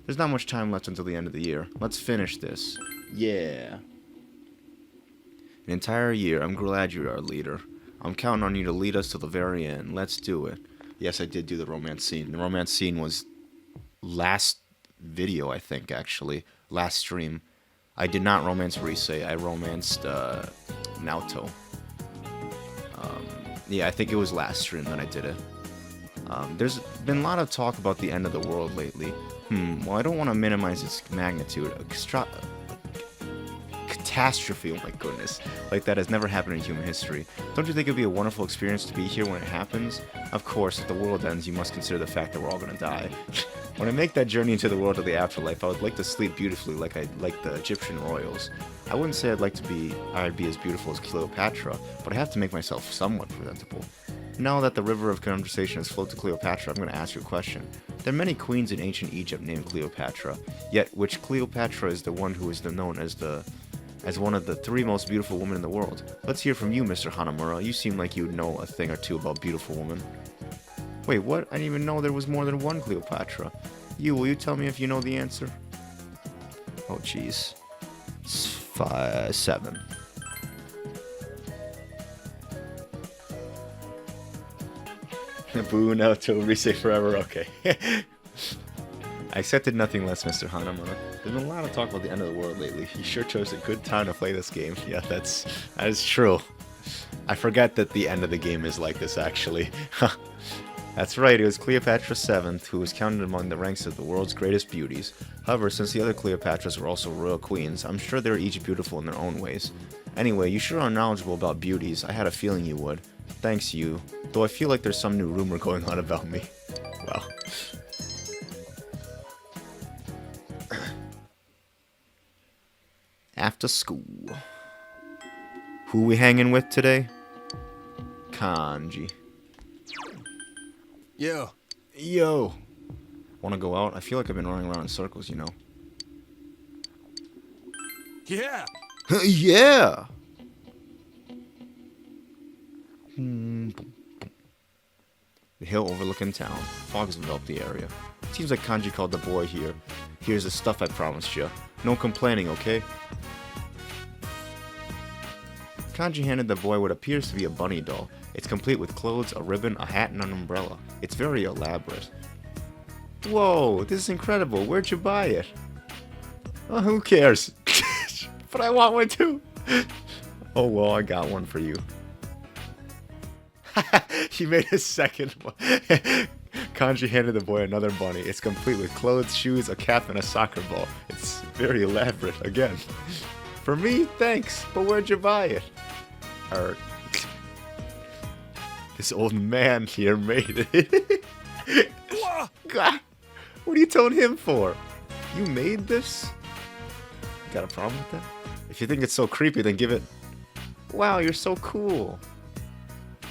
There's not much time left until the end of the year. Let's finish this. Yeah. An entire year. I'm glad you're our leader. I'm counting on you to lead us to the very end. Let's do it. Yes, I did do the romance scene. The romance scene was last video, I think, actually. Last stream. I did not romance Rise. I romanced Naoto. Yeah, I think it was last stream that I did it. There's been a lot of talk about the end of the world lately. Well, I don't want to minimize its magnitude. Catastrophe, oh my goodness, like that has never happened in human history. Don't you think it'd be a wonderful experience to be here when it happens? Of course, if the world ends, you must consider the fact that we're all gonna die. When I make that journey into the world of the afterlife, I would like to sleep beautifully like I like the Egyptian royals. I wouldn't say I'd be as beautiful as Cleopatra, but I have to make myself somewhat presentable. Now that the river of conversation has flowed to Cleopatra, I'm going to ask you a question. There are many queens in ancient Egypt named Cleopatra, yet which Cleopatra is the one who is known as one of the 3 most beautiful women in the world? Let's hear from you, Mr. Hanamura. You seem like you know a thing or two about beautiful women. Wait, what? I didn't even know there was more than one Cleopatra. Will you tell me if you know the answer? Oh, jeez. 7. Boo, no, to say forever, okay. I accepted nothing less, Mr. Hanamura. There's been a lot of talk about the end of the world lately. You sure chose a good time to play this game. Yeah, that is true. I forget that the end of the game is like this, actually. That's right, it was Cleopatra VII who was counted among the ranks of the world's greatest beauties. However, since the other Cleopatras were also royal queens, I'm sure they're each beautiful in their own ways. Anyway, you sure are knowledgeable about beauties. I had a feeling you would. Thanks, you. Though I feel like there's some new rumor going on about me. Well. After school. Who we hanging with today? Kanji. Yo. Wanna go out? I feel like I've been running around in circles, you know. Yeah. Yeah! The hill overlooking town. Fog has enveloped the area. Seems like Kanji called the boy here. Here's the stuff I promised you. No complaining, okay? Kanji handed the boy what appears to be a bunny doll. It's complete with clothes, a ribbon, a hat, and an umbrella. It's very elaborate. Whoa, this is incredible. Where'd you buy it? Oh, who cares? But I want one too. Oh, well, I got one for you. He made a second one. Kanji handed the boy another bunny. It's complete with clothes, shoes, a cap, and a soccer ball. It's very elaborate, again. For me, thanks, but where'd you buy it? This old man here made it. God, what are you telling him for? You made this? Got a problem with that? If you think it's so creepy, then give it... Wow, you're so cool.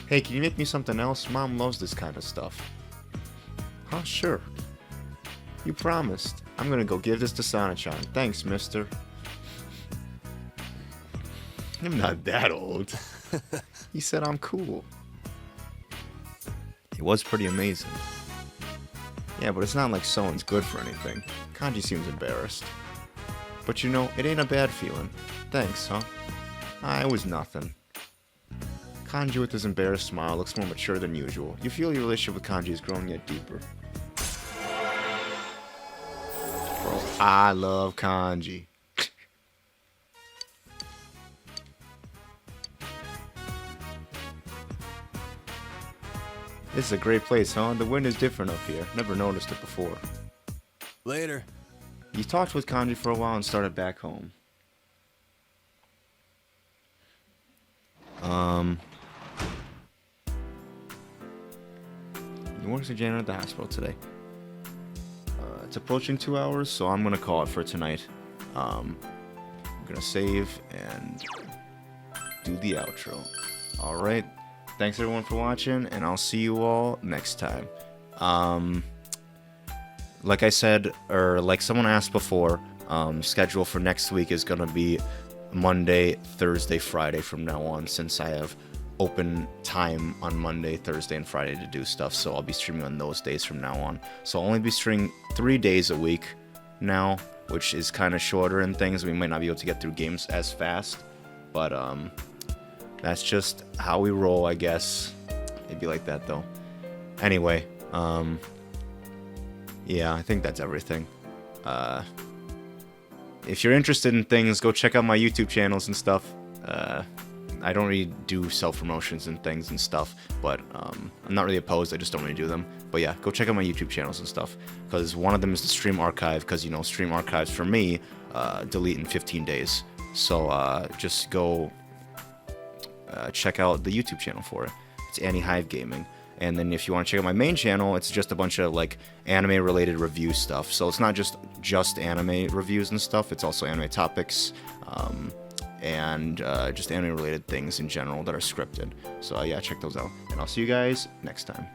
Hey, can you make me something else? Mom loves this kind of stuff. Huh, sure. You promised. I'm gonna go give this to Sana-chan. Thanks, mister. I'm not that old. He said I'm cool. It was pretty amazing. Yeah, but it's not like someone's good for anything. Kanji seems embarrassed. But you know, it ain't a bad feeling. Thanks, huh? It was nothing. Kanji with his embarrassed smile looks more mature than usual. You feel your relationship with Kanji is growing yet deeper. Bro, I love Kanji. This is a great place, huh? The wind is different up here. Never noticed it before. Later. You talked with Kanji for a while and started back home. He works as a janitor at the hospital today. It's approaching 2 hours, so I'm gonna call it for tonight. I'm gonna save and do the outro. Alright. Thanks everyone for watching, and I'll see you all next time. Like I said, or like someone asked before, schedule for next week is gonna be Monday, Thursday, Friday from now on, since I have open time on Monday, Thursday, and Friday to do stuff, so I'll be streaming on those days from now on. So I'll only be streaming 3 days a week now, which is kind of shorter and things. We might not be able to get through games as fast, but that's just how we roll, I guess. It'd be like that though. Anyway, yeah, I think that's everything. If you're interested in things, go check out my YouTube channels and stuff. I don't really do self-promotions and things and stuff, but I'm not really opposed, I just don't really do them. But yeah, go check out my YouTube channels and stuff, because one of them is the stream archive, because, you know, stream archives for me delete in 15 days. So just go check out the YouTube channel for it. It's Anihive Gaming. And then if you want to check out my main channel, it's just a bunch of like anime related review stuff. So it's not just anime reviews and stuff, it's also anime topics, and just anime related things in general that are scripted. So yeah, check those out. And I'll see you guys next time.